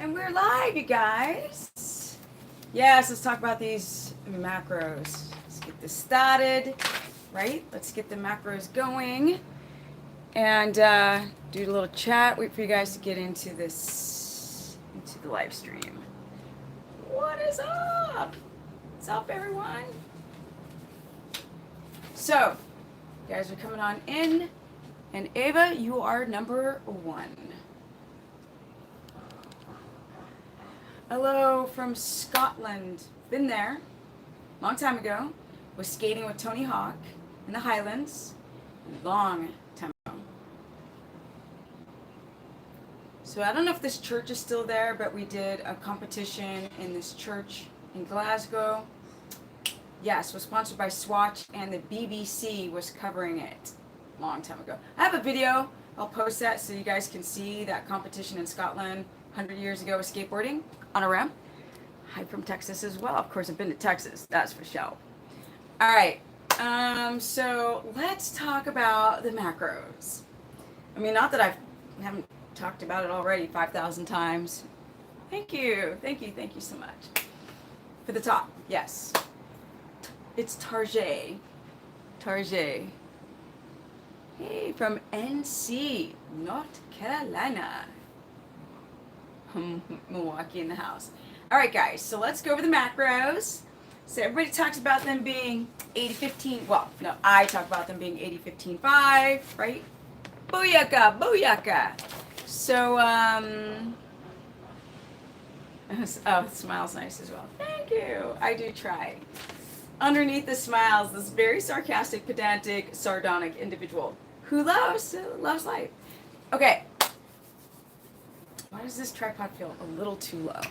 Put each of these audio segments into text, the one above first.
And we're live, you guys. Yes, let's talk about these macros. Let's get this started, right? Let's get the macros going and do a little chat. Wait for you guys to get into this, into the live stream. What is up? What's up, everyone? So, you guys are coming on in. And Ava, you are number 1. Hello from Scotland. Been there. Long time ago. Was skating with Tony Hawk in the Highlands. Long time ago. So I don't know if this church is still there, but we did a competition in this church in Glasgow. Yes, was sponsored by Swatch, and the BBC was covering it long time ago. I have a video. I'll post that so you guys can see that competition in Scotland 100 years ago with skateboarding on a ramp. I'm from Texas as well. Of course, I've been to Texas. That's for sure. All right. So let's talk about the macros. I mean, not that I haven't talked about it already 5,000 times. Thank you. Thank you. Thank you so much. For the top. Yes. It's Tarjay. Tarjay. Hey, from NC, North Carolina. Milwaukee in the house. All right, guys, so let's go over the macros. So everybody talks about them being 80-15. Well, no, I talk about them being 80-15-5, right? Booyaka, booyaka. So, oh, the smile's nice as well. Thank you. I do try. Underneath the smiles, this very sarcastic, pedantic, sardonic individual who loves life. Okay. Why does this tripod feel a little too low?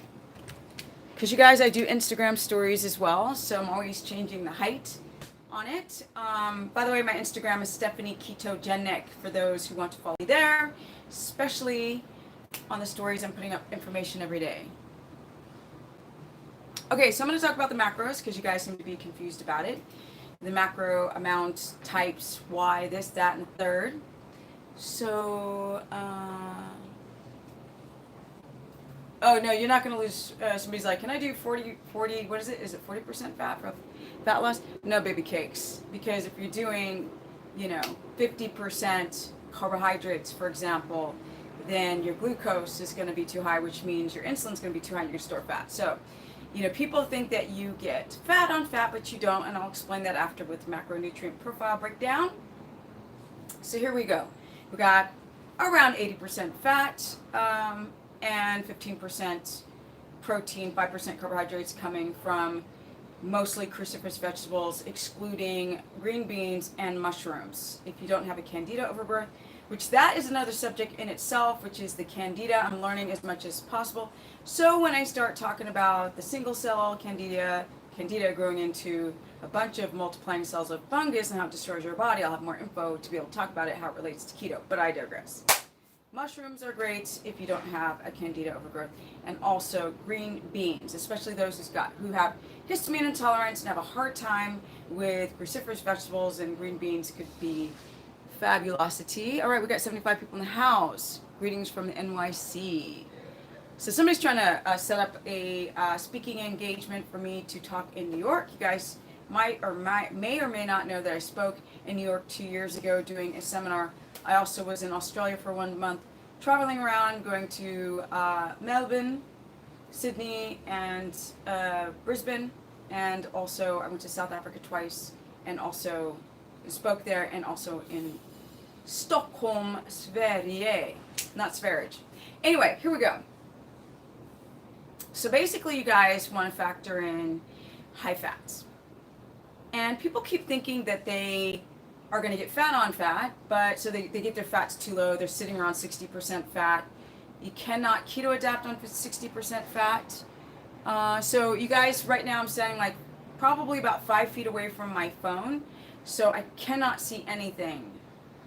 Because you guys, I do Instagram stories as well, so I'm always changing the height on it. By the way, my Instagram is Stephanie Ketogenic for those who want to follow me there, especially on the stories. I'm putting up information every day. Okay, so I'm going to talk about the macros because you guys seem to be confused about it. The macro amount, types, why, this, that, and the third. So, oh, no, you're not going to lose. Somebody's like, can I do 40, what is it? Is it 40% fat for fat loss? No, baby cakes. Because if you're doing, 50% carbohydrates, for example, then your glucose is going to be too high, which means your insulin's going to be too high and you're going to store fat. So, people think that you get fat on fat, but you don't, and I'll explain that after with macronutrient profile breakdown. So here we go. We got around 80% fat, and 15% protein, 5% carbohydrates coming from mostly cruciferous vegetables, excluding green beans and mushrooms. If you don't have a candida overgrowth, which that is another subject in itself, which is the candida. I'm learning as much as possible. So when I start talking about the single cell candida growing into a bunch of multiplying cells of fungus and how it destroys your body, I'll have more info to be able to talk about it, how it relates to keto, but I digress. Mushrooms are great if you don't have a candida overgrowth, and also green beans, especially those who have histamine intolerance and have a hard time with cruciferous vegetables, and green beans could be fabulosity. All right, we got 75 people in the house. Greetings from the NYC. So somebody's trying to set up a speaking engagement for me to talk in New York. You guys may or may not know that I spoke in New York 2 years ago doing a seminar. I also was in Australia for 1 month, traveling around, going to Melbourne, Sydney, and Brisbane, and also I went to South Africa twice, and also spoke there, and also in Stockholm, Sverige, not Sverige. Anyway, here we go. So basically, you guys want to factor in high fats. And people keep thinking that they are going to get fat on fat, but so they get their fats too low. They're sitting around 60% fat. You cannot keto adapt on 60% fat. So you guys, right now I'm standing like probably about 5 feet away from my phone. So I cannot see anything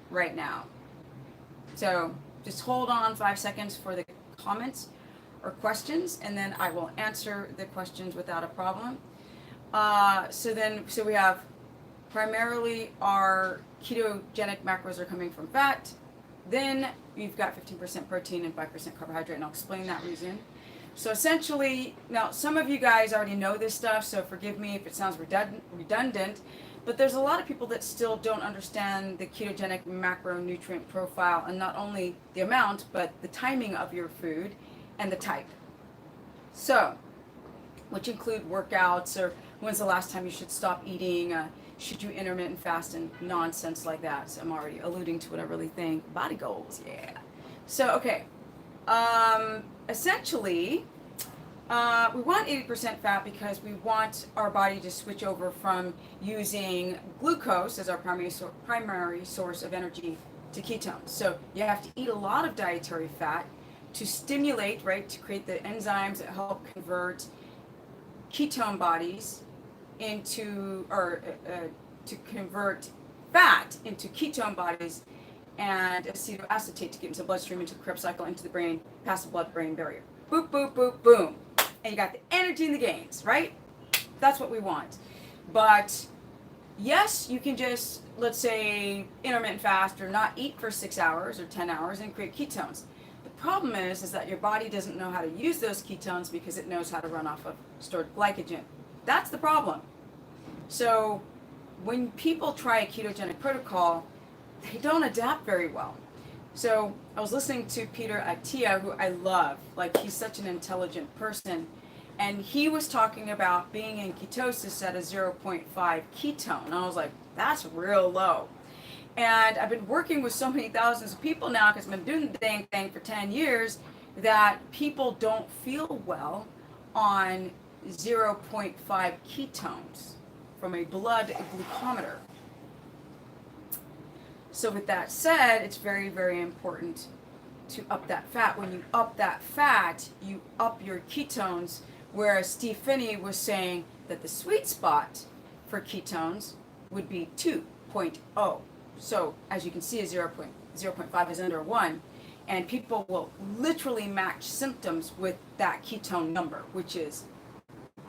right now. So just hold on 5 seconds for the comments or questions, and then I will answer the questions without a problem. So we have primarily our ketogenic macros are coming from fat. Then you've got 15% protein and 5% carbohydrate, and I'll explain that reason. So essentially, now some of you guys already know this stuff, so forgive me if it sounds redundant, but there's a lot of people that still don't understand the ketogenic macronutrient profile, and not only the amount, but the timing of your food and the type. So, which include workouts, or when's the last time you should stop eating, should you intermittent fast, and nonsense like that. So I'm already alluding to what I really think. Body goals, yeah. So, okay. Essentially, we want 80% fat because we want our body to switch over from using glucose as our primary source of energy to ketones. So you have to eat a lot of dietary fat to stimulate, right, to create the enzymes that help convert ketone bodies into, or to convert fat into ketone bodies, and acetoacetate to get into the bloodstream, into the Krebs cycle, into the brain, past the blood-brain barrier. Boop, boop, boop, boom. And you got the energy and the gains, right? That's what we want. But yes, you can just, let's say, intermittent fast or not eat for 6 hours or 10 hours and create ketones. The problem is that your body doesn't know how to use those ketones because it knows how to run off of stored glycogen. That's the problem. So when people try a ketogenic protocol, they don't adapt very well. So I was listening to Peter Attia, who I love. Like, he's such an intelligent person. And he was talking about being in ketosis at a 0.5 ketone. And I was like, that's real low. And I've been working with so many thousands of people now, because I've been doing the dang thing for 10 years, that people don't feel well on 0.5 ketones from a blood glucometer. So with that said, it's very, very important to up that fat. When you up that fat, you up your ketones, whereas Steve Finney was saying that the sweet spot for ketones would be 2.0. So as you can see, 0.5 is under 1, and people will literally match symptoms with that ketone number, which is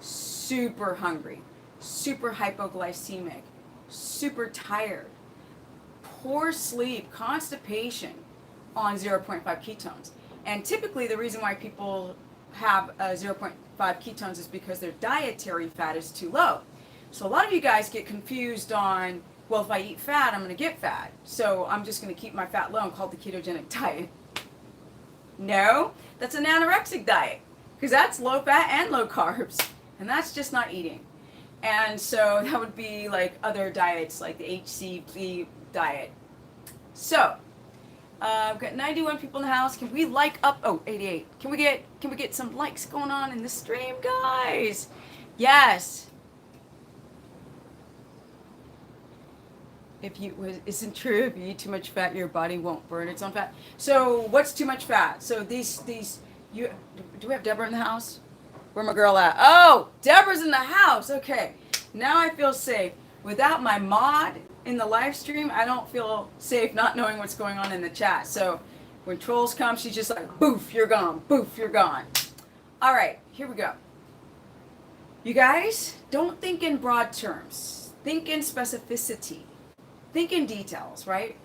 super hungry, super hypoglycemic, super tired, poor sleep, constipation on 0.5 ketones. And typically the reason why people have 0.5 ketones is because their dietary fat is too low. So a lot of you guys get confused on, well, if I eat fat, I'm going to get fat, so I'm just going to keep my fat low and call it the ketogenic diet. No, that's an anorexic diet, because that's low fat and low carbs, and that's just not eating. And so that would be like other diets, like the HCP diet. So I've got 91 people in the house. Can we like up? Oh, 88. Can we get some likes going on in the stream, guys? Yes. Isn't true, if you eat too much fat, your body won't burn its own fat. So what's too much fat? So do we have Deborah in the house? Where my girl at? Oh, Deborah's in the house. Okay, now I feel safe. Without my mod in the live stream, I don't feel safe not knowing what's going on in the chat. So when trolls come, she's just like, boof, you're gone. Boof, you're gone. All right, here we go. You guys, don't think in broad terms. Think in specificity. Think in details, right?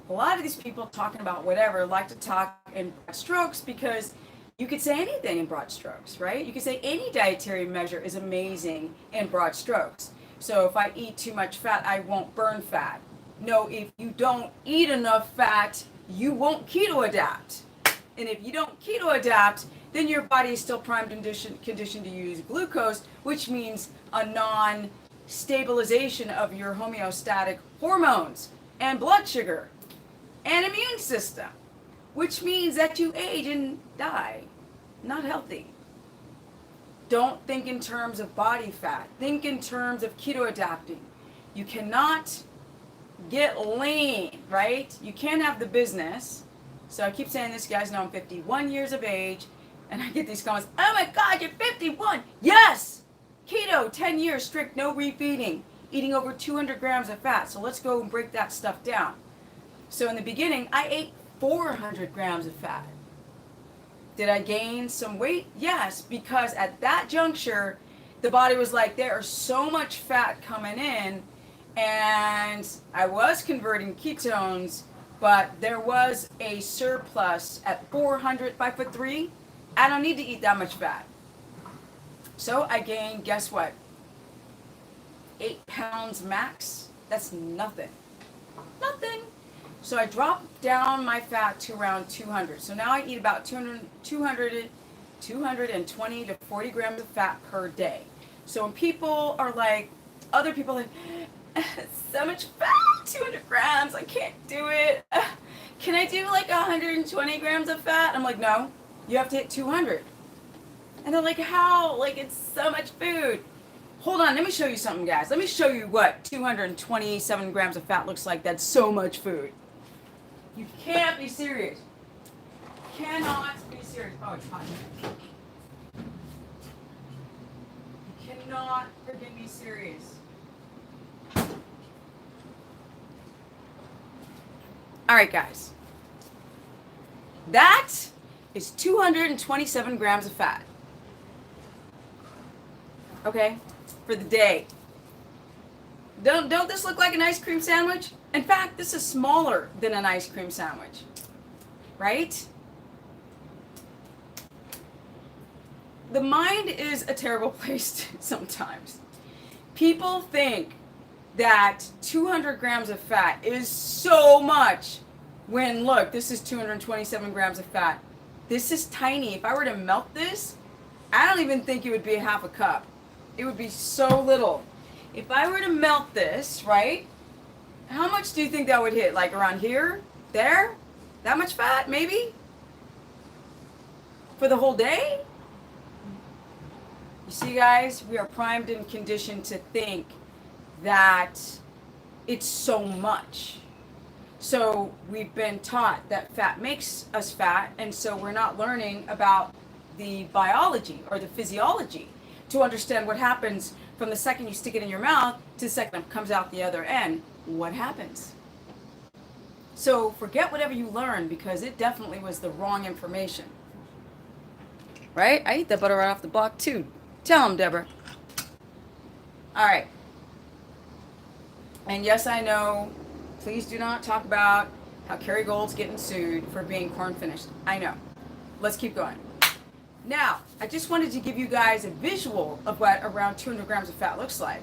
A lot of these people talking about whatever like to talk in broad strokes, because you could say anything in broad strokes, right? You could say any dietary measure is amazing in broad strokes. So if I eat too much fat, I won't burn fat. No, if you don't eat enough fat, you won't keto adapt. And if you don't keto adapt, then your body is still primed and conditioned to use glucose, which means a non-stabilization of your homeostatic hormones and blood sugar and immune system, which means that you age and die. Not healthy. Don't think in terms of body fat. Think in terms of keto adapting. You cannot get lean, right? You can't have the business. So I keep saying this, you guys know I'm 51 years of age, and I get these comments, oh my God, you're 51. Yes! Keto, 10 years strict, no refeeding, eating over 200 grams of fat. So let's go and break that stuff down. So in the beginning, I ate 400 grams of fat. Did I gain some weight? Yes, because at that juncture, the body was like, there is so much fat coming in, and I was converting ketones, but there was a surplus at 400, 5'3", I don't need to eat that much fat. So I gained, guess what? 8 pounds max. That's nothing. Nothing. So I dropped down my fat to around 200. So now I eat about 220 to 40 grams of fat per day. So when people are like, other people are like, so much fat, 200 grams, I can't do it. Can I do like 120 grams of fat? I'm like, no, you have to hit 200. And they're like, how? Like, it's so much food. Hold on, let me show you something, guys. Let me show you what 227 grams of fat looks like. That's so much food. You can't be serious. Cannot be serious. Oh, it's hot. You cannot freaking be serious. All right, guys. That is 227 grams of fat. Okay? For the day. Don't this look like an ice cream sandwich? In fact, this is smaller than an ice cream sandwich. Right? The mind is a terrible place sometimes. People think that 200 grams of fat is so much when, look, this is 227 grams of fat. This is tiny. If I were to melt this, I don't even think it would be a half a cup. It would be so little. If I were to melt this, right, how much do you think that would hit? Like around here? There? That much fat, maybe? For the whole day? You see, guys, we are primed and conditioned to think that it's so much. So we've been taught that fat makes us fat, and so we're not learning about the biology or the physiology to understand what happens from the second you stick it in your mouth to the second it comes out the other end. What happens? So forget whatever you learned, because it definitely was the wrong information. Right? I eat that butter right off the block too. Tell them, Deborah. All right. And yes, I know, please do not talk about how Kerry Gold's getting sued for being corn finished. I know. Let's keep going. Now, I just wanted to give you guys a visual of what around 200 grams of fat looks like.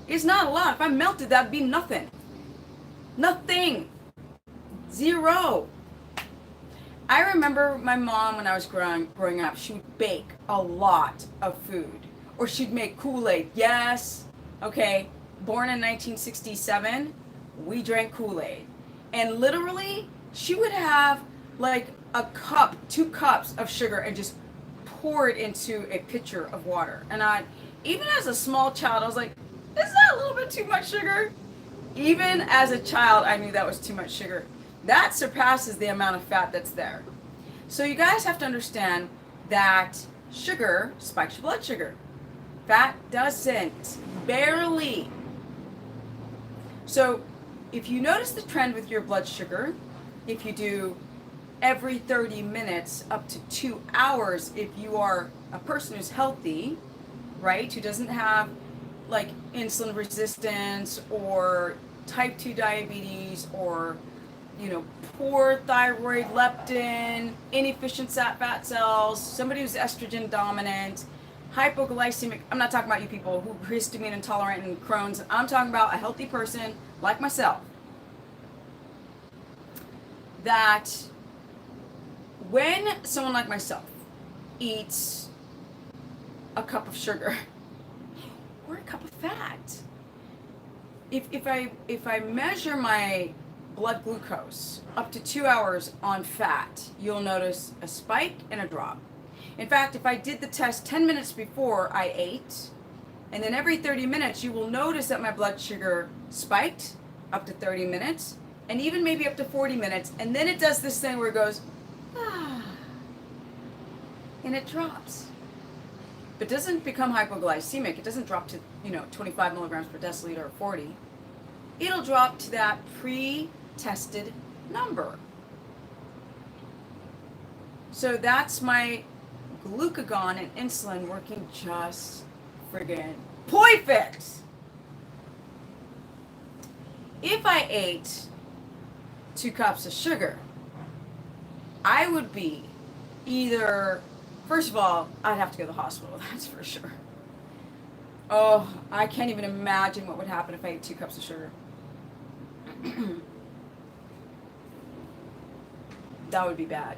It's not a lot. If I melted, that'd be nothing. Nothing. Zero. I remember my mom, when I was growing up, she would bake a lot of food. Or she'd make Kool-Aid. Yes. Okay. Born in 1967, we drank Kool-Aid. And literally, she would have like a cup, 2 cups of sugar and just pour it into a pitcher of water. And even as a small child, I was like, is that a little bit too much sugar? Even as a child, I knew that was too much sugar. That surpasses the amount of fat that's there. So you guys have to understand that sugar spikes your blood sugar. Fat doesn't. Barely. So if you notice the trend with your blood sugar, if you do every 30 minutes up to 2 hours, if you are a person who's healthy, right, who doesn't have like insulin resistance or type 2 diabetes or, you know, poor thyroid, leptin, inefficient fat cells, somebody who's estrogen dominant, hypoglycemic. I'm not talking about you people who are histamine intolerant and Crohn's. I'm talking about a healthy person like myself. That when someone like myself eats a cup of sugar or a cup of fat, if I measure my blood glucose up to 2 hours on fat, you'll notice a spike and a drop. In fact, if I did the test 10 minutes before I ate, and then every 30 minutes, you will notice that my blood sugar spiked up to 30 minutes, and even maybe up to 40 minutes, and then it does this thing where it goes, and it drops. But it doesn't become hypoglycemic. It doesn't drop to, 25 milligrams per deciliter or 40. It'll drop to that pre-tested number. So that's my glucagon and insulin working just friggin' perfect. If I ate 2 cups of sugar, I would be either First of all, I'd have to go to the hospital, that's for sure. Oh, I can't even imagine what would happen if I ate 2 cups of sugar. That would be bad.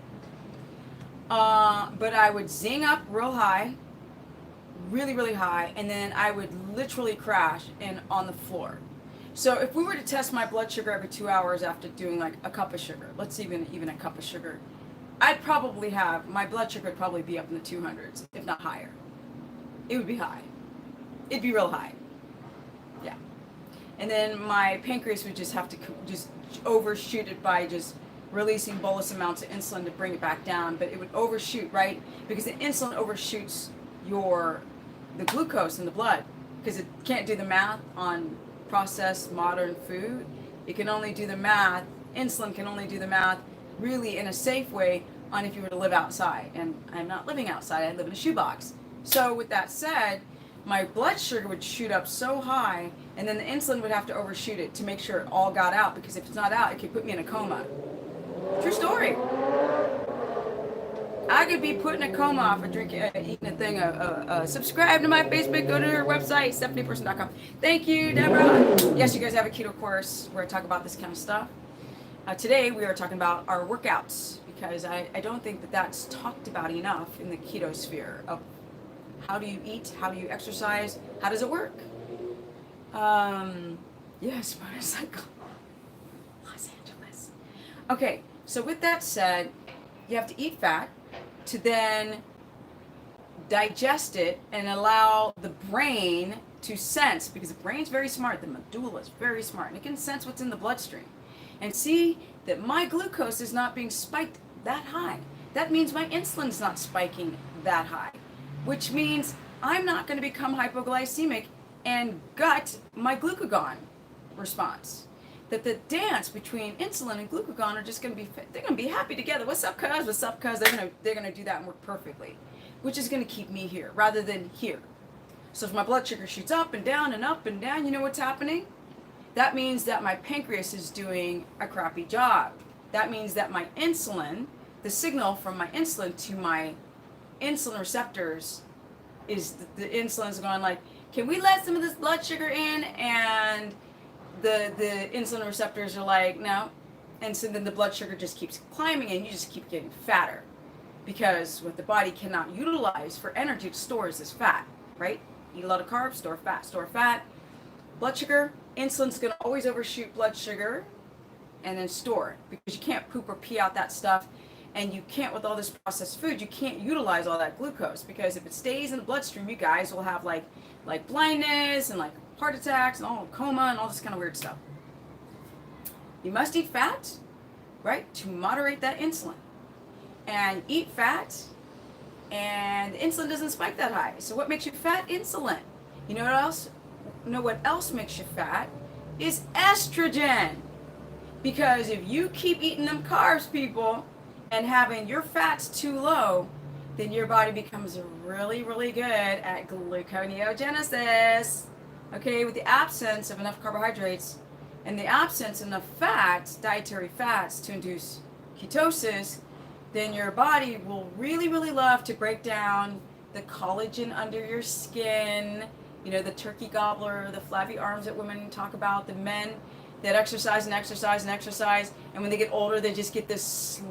But I would zing up real high, really, really high, and then I would literally crash and on the floor. So if we were to test my blood sugar every 2 hours after doing like a cup of sugar, let's even a cup of sugar, I'd probably have, my blood sugar would probably be up in the 200s, if not higher. It would be high. It'd be real high. Yeah. And then my pancreas would just have to just overshoot it by just releasing bolus amounts of insulin to bring it back down. But it would overshoot, right? Because the insulin overshoots the glucose in the blood, because it can't do the math on processed modern food. It can only do the math, insulin can only do the math really in a safe way on if you were to live outside. And I'm not living outside, I live in a shoebox. So with that said, my blood sugar would shoot up so high, and then the insulin would have to overshoot it to make sure it all got out, because if it's not out, it could put me in a coma. True story. I could be put in a coma off of eating a thing. Subscribe to my Facebook. Go to her website, stephanieperson.com. Thank you, Deborah. Yes, you guys have a keto course where I talk about this kind of stuff. Today we are talking about our workouts, because I don't think that that's talked about enough in the keto sphere of how do you eat, how do you exercise, how does it work? Yes, motorcycle. Los Angeles. Okay, so with that said, you have to eat fat to then digest it and allow the brain to sense, because the brain's very smart, the medulla is very smart, and it can sense what's in the bloodstream and see that my glucose is not being spiked that high. That means my insulin's not spiking that high, which means I'm not going to become hypoglycemic and gut my glucagon response. That the dance between insulin and glucagon are just going to be, they're going to be happy together. What's up, cuz? What's up, cuz? They're going to do that and work perfectly, which is going to keep me here rather than here. So if my blood sugar shoots up and down and up and down, you know what's happening? That means that my pancreas is doing a crappy job. That means that my insulin, the signal from my insulin to my insulin receptors is the insulin's going like, can we let some of this blood sugar in? And the insulin receptors are like, no. And so then the blood sugar just keeps climbing and you just keep getting fatter, because what the body cannot utilize for energy to store is this fat, right? Eat a lot of carbs, store fat. Blood sugar, insulin's going to always overshoot blood sugar and then store it, because you can't poop or pee out that stuff. And you can't, with all this processed food, you can't utilize all that glucose, because if it stays in the bloodstream, you guys will have like blindness and like heart attacks and all coma and all this kind of weird stuff. You must eat fat, right, to moderate that insulin. And eat fat, and the insulin doesn't spike that high. So what makes you fat? Insulin. You know what else? What else makes you fat is estrogen. Because if you keep eating them carbs, people, and having your fats too low, then your body becomes really, really good at gluconeogenesis. Okay, with the absence of enough carbohydrates and the absence of enough fats, dietary fats, to induce ketosis, then your body will really, really love to break down the collagen under your skin. You know, the turkey gobbler, the flabby arms that women talk about, the men that exercise and exercise and exercise, and when they get older, they just get this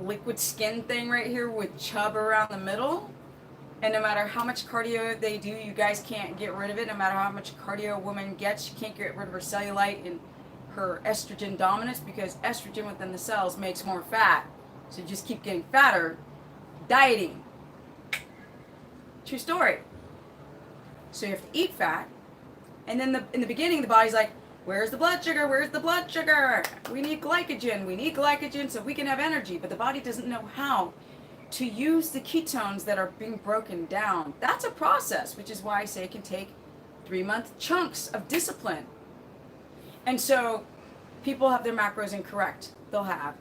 liquid skin thing right here with chub around the middle. And no matter how much cardio they do, you guys can't get rid of it. No matter how much cardio a woman gets, she can't get rid of her cellulite and her estrogen dominance, because estrogen within the cells makes more fat. So you just keep getting fatter, dieting. True story. So you have to eat fat. And then in the beginning, the body's like, where's the blood sugar? Where's the blood sugar? We need glycogen. We need glycogen so we can have energy. But the body doesn't know how to use the ketones that are being broken down. That's a process, which is why I say it can take 3-month chunks of discipline. And so people have their macros incorrect. They'll have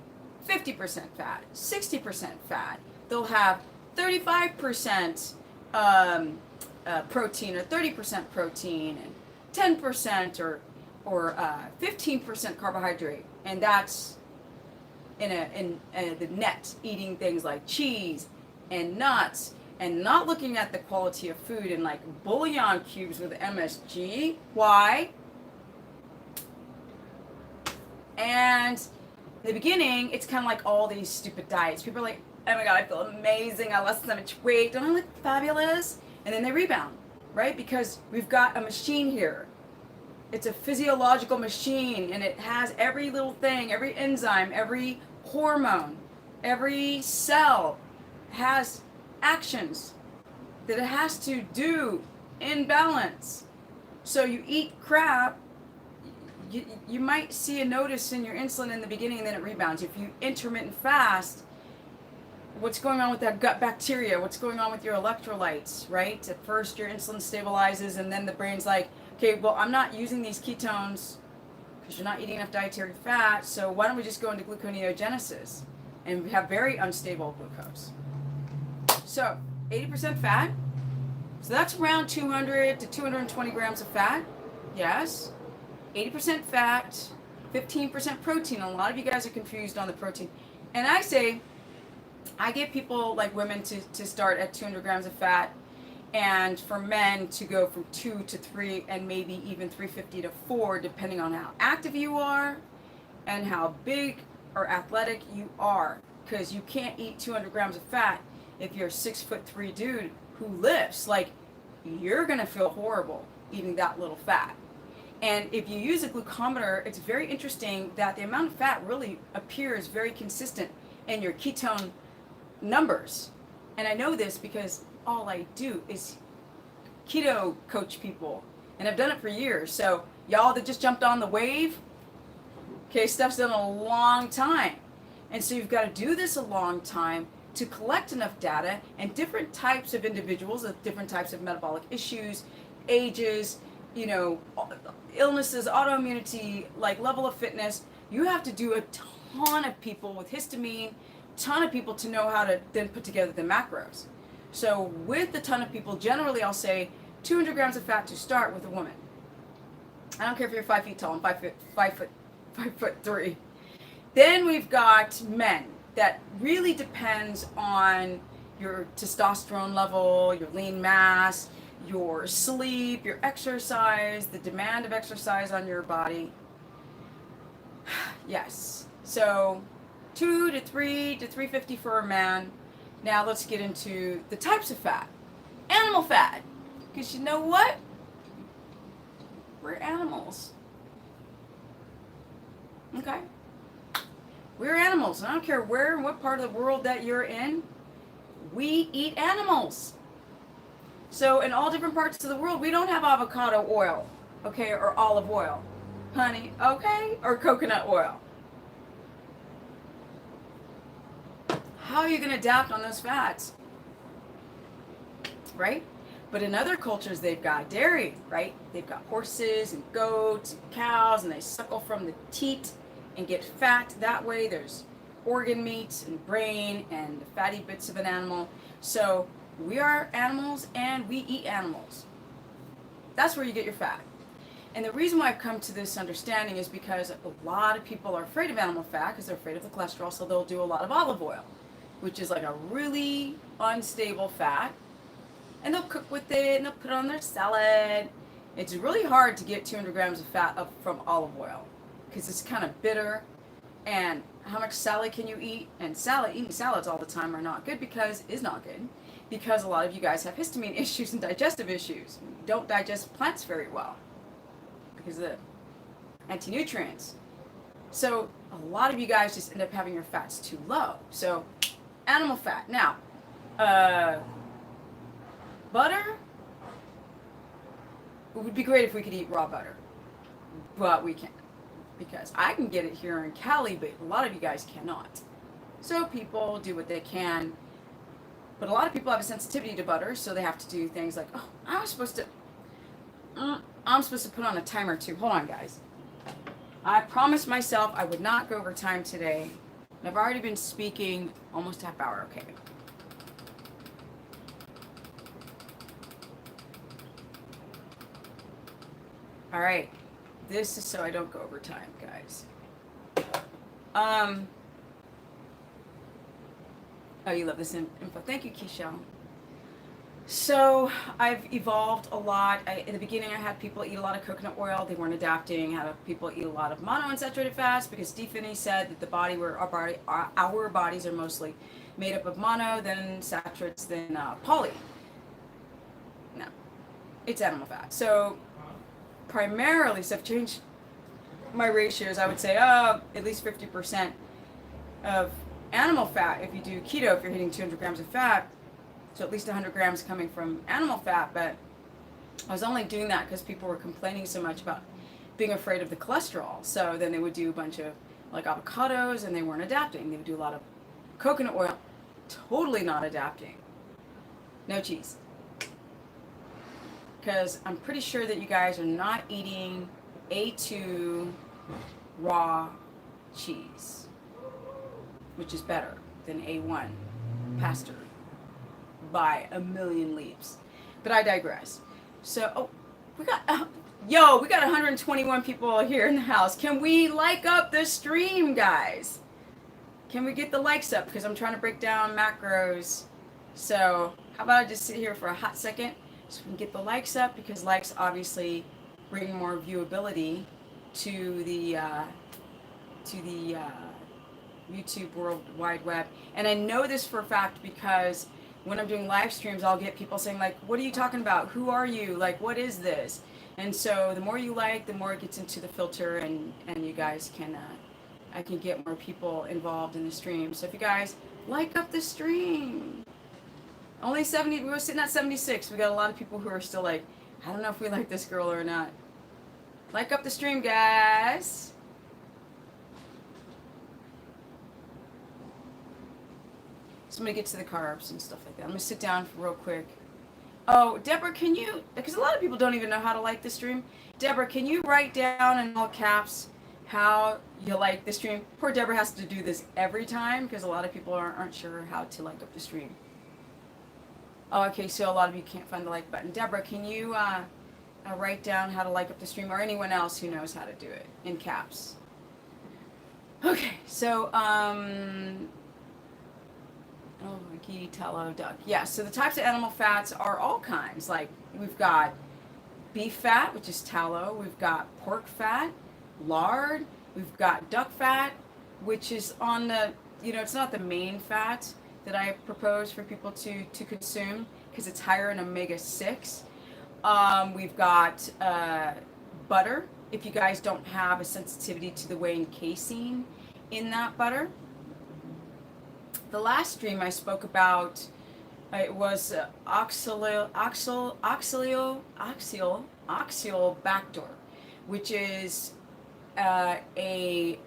50% fat, 60% fat. They'll have 35% protein, or 30% protein, and 10% or 15% carbohydrate. And that's in the net, eating things like cheese and nuts, and not looking at the quality of food and like bouillon cubes with MSG. Why? And in the beginning, it's kind of like all these stupid diets. People are like, oh my God, I feel amazing. I lost so much weight. Don't I look fabulous? And then they rebound, right? Because we've got a machine here. It's a physiological machine, and it has every little thing, every enzyme, every hormone, every cell has actions that it has to do in balance. So you eat crap, you might see a notice in your insulin in the beginning, and then it rebounds. If you intermittent fast, what's going on with that gut bacteria? What's going on with your electrolytes, right? At first your insulin stabilizes, and then the brain's like, okay, well, I'm not using these ketones because you're not eating enough dietary fat, so why don't we just go into gluconeogenesis and have very unstable glucose. So 80% fat, so that's around 200 to 220 grams of fat, yes. 80% fat, 15% protein. A lot of you guys are confused on the protein. And I get people, like women, to start at 200 grams of fat, and for men to go from 2 to 3 and maybe even 350 to 4, depending on how active you are and how big or athletic you are. Because you can't eat 200 grams of fat if you're a 6'3" dude who lifts. Like, you're gonna feel horrible eating that little fat. And if you use a glucometer, it's very interesting that the amount of fat really appears very consistent in your ketone numbers. And I know this because all I do is keto coach people, and I've done it for years. So y'all that just jumped on the wave, okay, stuff's done a long time. And so you've got to do this a long time to collect enough data, and different types of individuals with different types of metabolic issues, ages, you know, illnesses, autoimmunity, like level of fitness. You have to do a ton of people with histamine, ton of people to know how to then put together the macros. So with the ton of people, generally I'll say 200 grams of fat to start with a woman. I don't care if you're 5 feet tall, I'm 5'3". Then we've got men. That really depends on your testosterone level, your lean mass, your sleep, your exercise, the demand of exercise on your body. Yes. So 2 to 3 to 350 for a man. Now let's get into the types of fat. Animal fat. Because you know what? We're animals. Okay? We're animals. And I don't care where and what part of the world that you're in. We eat animals. So in all different parts of the world, we don't have avocado oil, okay, or olive oil, honey, okay, or coconut oil. How are you going to adapt on those fats, right? But in other cultures, they've got dairy, right? They've got horses and goats and cows, and they suckle from the teat and get fat that way. There's organ meat and brain and the fatty bits of an animal. So we are animals and we eat animals. That's where you get your fat. And the reason why I've come to this understanding is because a lot of people are afraid of animal fat because they're afraid of the cholesterol, so they'll do a lot of olive oil, which is like a really unstable fat. And they'll cook with it and they'll put it on their salad. It's really hard to get 200 grams of fat up from olive oil because it's kind of bitter. And how much salad can you eat? And eating salads all the time are not good because a lot of you guys have histamine issues and digestive issues. You don't digest plants very well because of the anti-nutrients. So a lot of you guys just end up having your fats too low. So animal fat. Now, butter, it would be great if we could eat raw butter, but we can't because I can get it here in Cali, but a lot of you guys cannot. So people do what they can, but a lot of people have a sensitivity to butter, so they have to do things like, oh, I'm supposed to put on a timer too. Hold on, guys. I promised myself I would not go over time today, and I've already been speaking almost half hour. Okay. All right. This is so I don't go over time, guys. Oh, you love this info. Thank you, Keisha. So I've evolved a lot. In the beginning, I had people eat a lot of coconut oil. They weren't adapting. I had people eat a lot of monounsaturated fats because Steve Finney said that the body, where our bodies are mostly made up of mono, then saturates, then poly. No, it's animal fat. So primarily, so I've changed my ratios. I would say at least 50% of animal fat if you do keto, if you're hitting 200 grams of fat. So at least 100 grams coming from animal fat, but I was only doing that because people were complaining so much about being afraid of the cholesterol. So then they would do a bunch of like avocados and they weren't adapting. They would do a lot of coconut oil, totally not adapting. No cheese. Because I'm pretty sure that you guys are not eating A2 raw cheese, which is better than A1 pasture by a million leaps. But I digress. So, we got 121 people here in the house. Can we like up the stream, guys? Can we get the likes up? Because I'm trying to break down macros. So, how about I just sit here for a hot second so we can get the likes up, because likes obviously bring more viewability to the YouTube World Wide Web. And I know this for a fact because when I'm doing live streams, I'll get people saying like, what are you talking about? Who are you? Like, what is this? And so the more you like, the more it gets into the filter, and you guys can, I can get more people involved in the stream. So if you guys like up the stream, only 70, we were sitting at 76. We got a lot of people who are still like, I don't know if we like this girl or not. Like up the stream, guys. So I'm going to get to the carbs and stuff like that. I'm going to sit down real quick. Oh, Deborah, can you, because a lot of people don't even know how to like the stream. Deborah, can you write down in all caps how you like the stream? Poor Deborah has to do this every time because a lot of people aren't sure how to like up the stream. Oh, okay, so a lot of you can't find the like button. Deborah, can you write down how to like up the stream, or anyone else who knows how to do it in caps? Okay, so, oh, ghee, tallow, duck. Yeah, so the types of animal fats are all kinds. Like, we've got beef fat, which is tallow. We've got pork fat, lard. We've got duck fat, which is on the, it's not the main fat that I propose for people to consume because it's higher in omega-6. We've got butter, if you guys don't have a sensitivity to the whey and casein in that butter. The last stream I spoke about, it was oxalobacter, which is a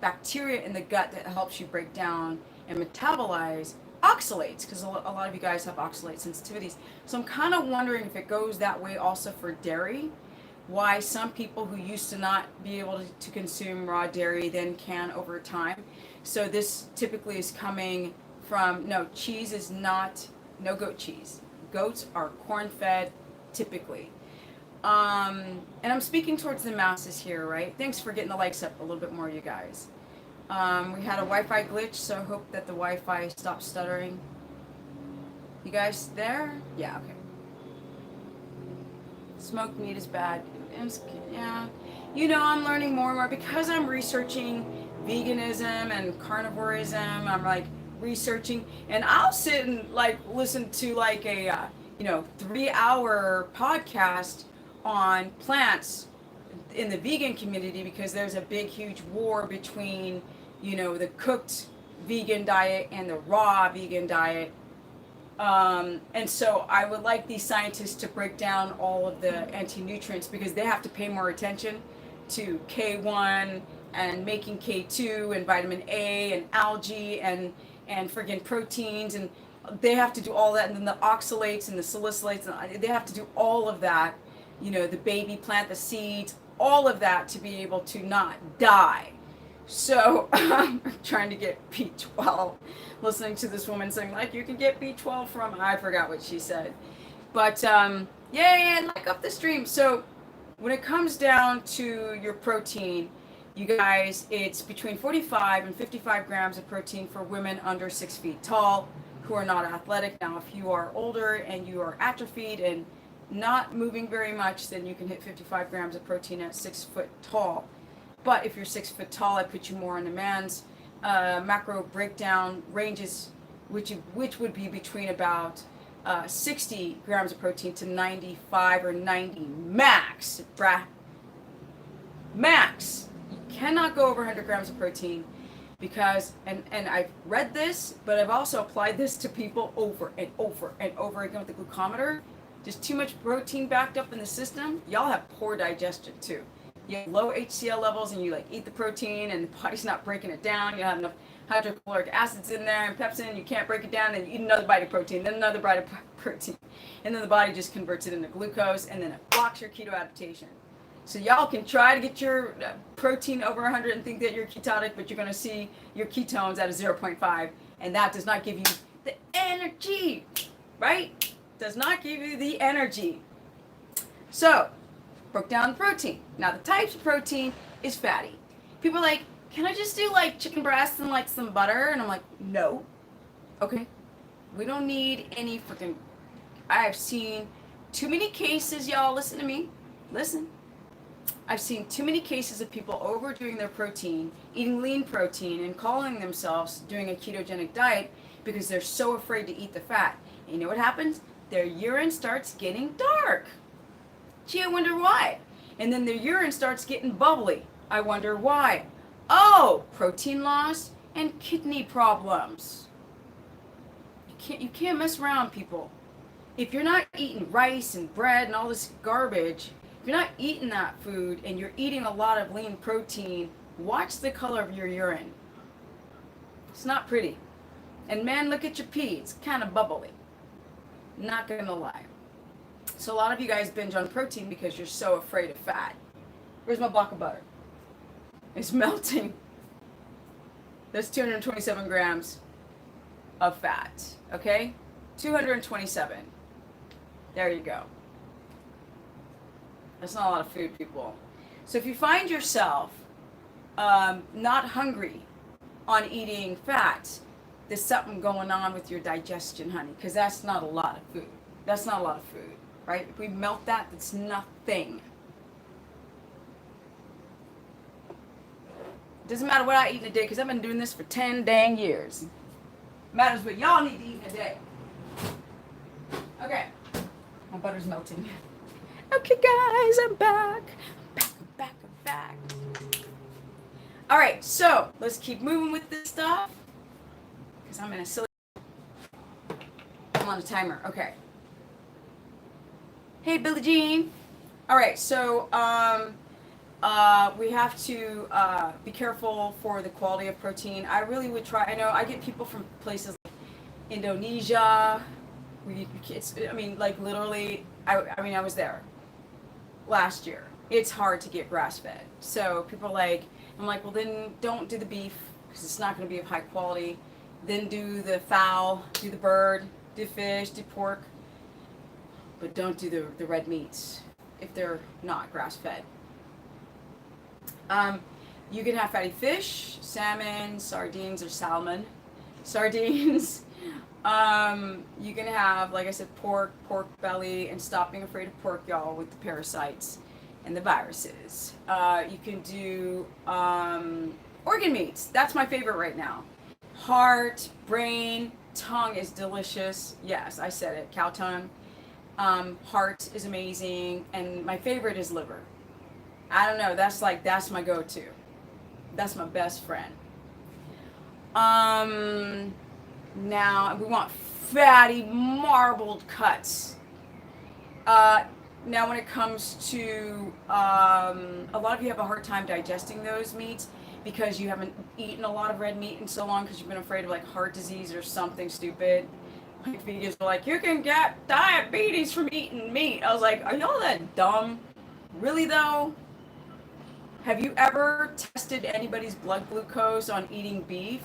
bacteria in the gut that helps you break down and metabolize oxalates, because a lot of you guys have oxalate sensitivities. So I'm kind of wondering if it goes that way also for dairy, why some people who used to not be able to consume raw dairy then can over time. So this typically is coming from, no, cheese is not, no goat cheese. Goats are corn-fed typically. And I'm speaking towards the masses here, right? Thanks for getting the likes up a little bit more, you guys. We had a Wi-Fi glitch, so I hope that the Wi-Fi stops stuttering. You guys there? Yeah, okay. Smoked meat is bad. Yeah. I'm learning more and more because I'm researching veganism and carnivorism. I'm like researching, and I'll sit and like listen to like a 3-hour podcast on plants in the vegan community, because there's a big huge war between the cooked vegan diet and the raw vegan diet. And so I would like these scientists to break down all of the anti-nutrients, because they have to pay more attention to K1 and making K2 and vitamin A and algae and friggin' proteins, and they have to do all that, and then the oxalates and the salicylates, and they have to do all of that, the baby plant, the seeds, all of that to be able to not die. So I'm trying to get B12, listening to this woman saying like you can get B12 from, I forgot what she said, but yeah, like up the stream. So when it comes down to your protein, You guys, it's between 45 and 55 grams of protein for women under 6 feet tall who are not athletic. Now, if you are older and you are atrophied and not moving very much, then you can hit 55 grams of protein at 6 foot tall. But if you're 6 foot tall, I put you more in the man's macro breakdown ranges, which would be between about 60 grams of protein to 95 or 90 max, max. You cannot go over 100 grams of protein because, and I've read this, but I've also applied this to people over and over and over again with the glucometer. Just too much protein backed up in the system. Y'all have poor digestion too. You have low HCl levels and you like eat the protein and the body's not breaking it down. You don't have enough hydrochloric acids in there and pepsin, you can't break it down, and you eat another bite of protein, then another bite of protein, and then the body just converts it into glucose, and then it blocks your keto adaptation. So y'all can try to get your protein over 100 and think that you're ketotic, but you're going to see your ketones at a 0.5, and that does not give you the energy, right? Does not give you the energy. So, broke down the protein. Now, the types of protein is fatty. People are like, can I just do like chicken breasts and like some butter? And I'm like, no. Okay. We don't need any freaking, I have seen too many cases, y'all, listen to me. Listen. I've seen too many cases of people overdoing their protein, eating lean protein, and calling themselves doing a ketogenic diet because they're so afraid to eat the fat. And you know what happens? Their urine starts getting dark. Gee, I wonder why. And then their urine starts getting bubbly. I wonder why. Oh, protein loss and kidney problems. You can't mess around, people. If you're not eating rice and bread and all this garbage, if you're not eating that food and you're eating a lot of lean protein, watch the color of your urine. It's not pretty. And man, look at your pee. It's kind of bubbly. Not gonna lie. So a lot of you guys binge on protein because you're so afraid of fat. Where's my block of butter? It's melting. That's 227 grams of fat, okay? 227. There you go. That's not a lot of food, people. So if you find yourself not hungry on eating fat, there's something going on with your digestion, honey, because that's not a lot of food. That's not a lot of food, right? If we melt that, that's nothing. Doesn't matter what I eat in a day, because I've been doing this for 10 dang years. Matters what y'all need to eat in a day. Okay. My butter's melting. Okay, guys, I'm back. I'm back. All right, so let's keep moving with this stuff. Because I'm in a silly... I'm on a timer. Okay. Hey, Billie Jean. All right, so we have to be careful for the quality of protein. I really would try. I know I get people from places like Indonesia. Like literally, I was there last year. It's hard to get grass-fed. So people I'm like, well, then don't do the beef because it's not going to be of high quality. Then do the fowl, do the bird, do fish, do pork. But don't do the red meats if they're not grass-fed. You can have fatty fish, salmon, sardines, or salmon. Sardines. You can have, like I said, pork belly, and stop being afraid of pork, y'all, with the parasites and the viruses. You can do organ meats. That's my favorite right now. Heart, brain, tongue is delicious. Yes, I said it. Cow tongue. Heart is amazing, and my favorite is liver. I don't know. That's my go-to. That's my best friend. Now we want fatty marbled cuts. Now when it comes to a lot of you have a hard time digesting those meats because you haven't eaten a lot of red meat in so long because you've been afraid of like heart disease or something stupid. Like vegans are like, you can get diabetes from eating meat. I was like, are y'all that dumb? Really though? Have you ever tested anybody's blood glucose on eating beef?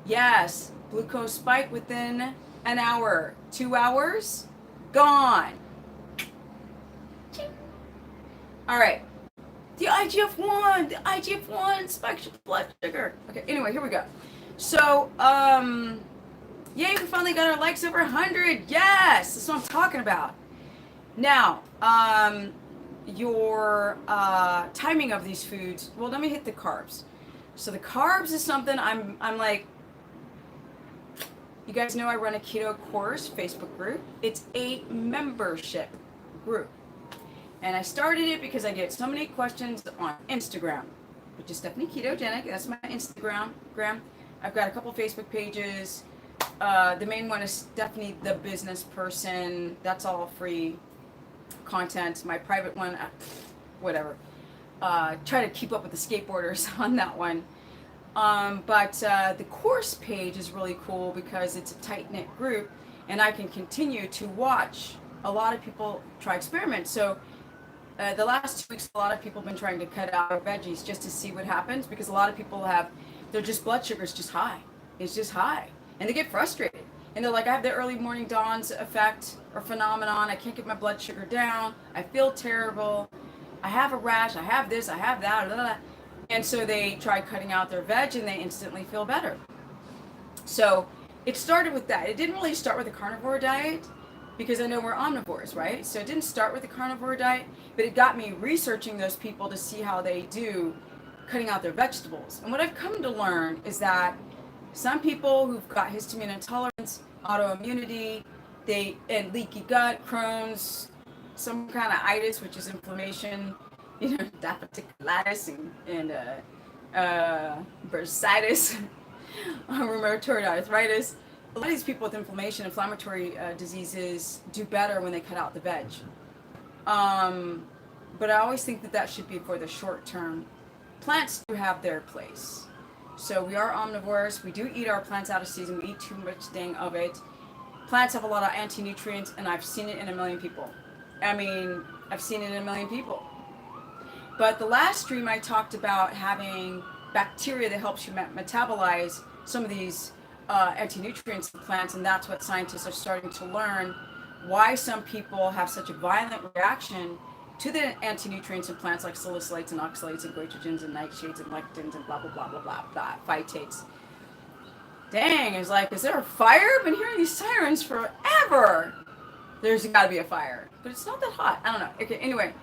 Yes, glucose spike within an hour. 2 hours, gone. All right. The IGF-1 spikes your blood sugar. Okay, anyway, here we go. So, yay, we finally got our likes over 100. Yes, that's what I'm talking about. Now, your timing of these foods. Well, let me hit the carbs. So the carbs is something I'm like, you guys know I run a keto course Facebook group. It's a membership group. And I started it because I get so many questions on Instagram, which is Stephanie Ketogenic. That's my Instagram. I've got a couple Facebook pages. The main one is Stephanie the Business Person. That's all free content. My private one, whatever. Try to keep up with the skateboarders on that one. But the course page is really cool because it's a tight-knit group, and I can continue to watch a lot of people try experiments. So the last 2 weeks, a lot of people have been trying to cut out veggies just to see what happens, because a lot of people have, their just blood sugar is just high. It's just high. And they get frustrated. And they're like, I have the early morning dawns effect or phenomenon. I can't get my blood sugar down. I feel terrible. I have a rash. I have this. I have that. Blah, blah, blah. And so they try cutting out their veg and they instantly feel better. So it started with that. It didn't really start with a carnivore diet because I know we're omnivores, right? So it didn't start with the carnivore diet, but it got me researching those people to see how they do cutting out their vegetables. And what I've come to learn is that some people who've got histamine intolerance, autoimmunity, and leaky gut, Crohn's, some kind of itis, which is inflammation, diverticulitis and bursitis, rheumatoid arthritis. A lot of these people with inflammatory diseases do better when they cut out the veg. But I always think that should be for the short term. Plants do have their place. So we are omnivores. We do eat our plants out of season. We eat too much dang of it. Plants have a lot of anti-nutrients, and I've seen it in a million people. I've seen it in a million people. But the last stream I talked about having bacteria that helps you metabolize some of these anti-nutrients in plants, and that's what scientists are starting to learn, why some people have such a violent reaction to the anti-nutrients in plants like salicylates and oxalates and goitrogens and nightshades and lectins and blah, blah, blah, blah, blah, blah, phytates. Dang, it's like, is there a fire? I've been hearing these sirens forever. There's got to be a fire, but it's not that hot. I don't know. Okay, anyway,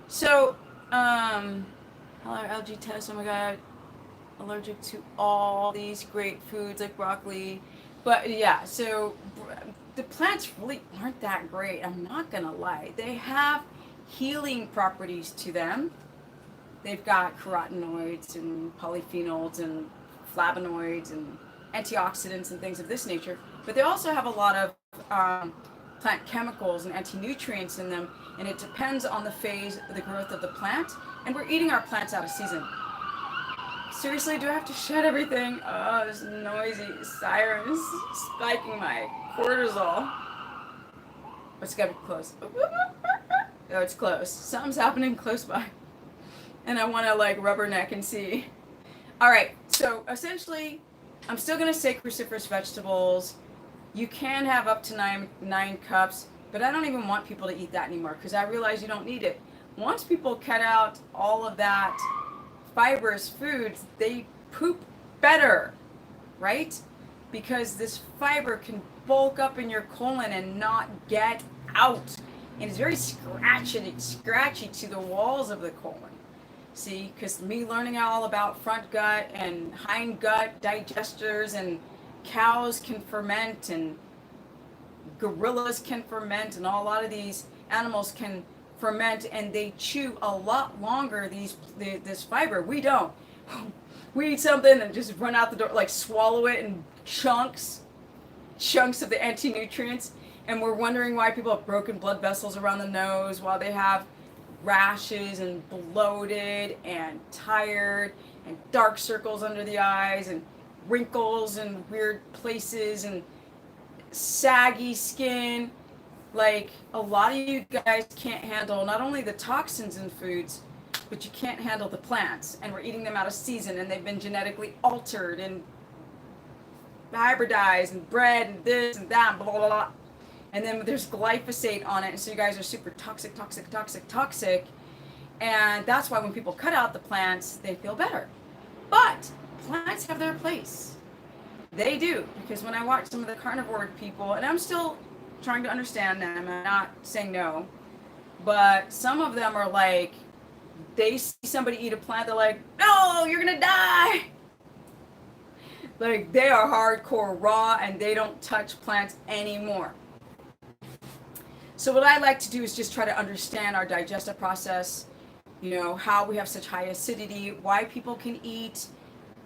so allergy test. Oh my god, allergic to all these great foods like broccoli. But yeah, so the plants really aren't that great. I'm not gonna lie. They have healing properties to them. They've got carotenoids and polyphenols and flavonoids and antioxidants and things of this nature. But they also have a lot of plant chemicals and anti-nutrients in them, and it depends on the phase of the growth of the plant. And we're eating our plants out of season. Seriously, do I have to shut everything? Oh, there's noisy sirens spiking my cortisol. It's gotta be close. Oh, it's close. Something's happening close by. And I wanna like rubberneck and see. All right, so essentially, I'm still gonna say cruciferous vegetables. You can have up to nine cups, but I don't even want people to eat that anymore because I realize you don't need it. Once people cut out all of that fibrous foods, they poop better, right? Because this fiber can bulk up in your colon and not get out. And it's very scratchy to the walls of the colon. See, because me learning all about front gut and hind gut digesters, and cows can ferment and gorillas can ferment, and a lot of these animals can ferment, and they chew a lot longer this fiber. We don't. We eat something and just run out the door, like swallow it in chunks of the anti-nutrients, and we're wondering why people have broken blood vessels around the nose, while they have rashes and bloated and tired and dark circles under the eyes and wrinkles in weird places and saggy skin. Like, a lot of you guys can't handle not only the toxins in foods, but you can't handle the plants, and we're eating them out of season, and they've been genetically altered and hybridized and bred and this and that, blah, blah, blah. And then there's glyphosate on it, and so you guys are super toxic. And that's why when people cut out the plants, they feel better. But plants have their place. They do, because when I watch some of the carnivore people, and I'm still trying to understand them, I'm not saying no, but some of them are like, they see somebody eat a plant, they're like, no, you're gonna die. Like, they are hardcore raw and they don't touch plants anymore. So what I like to do is just try to understand our digestive process, how we have such high acidity, why people can eat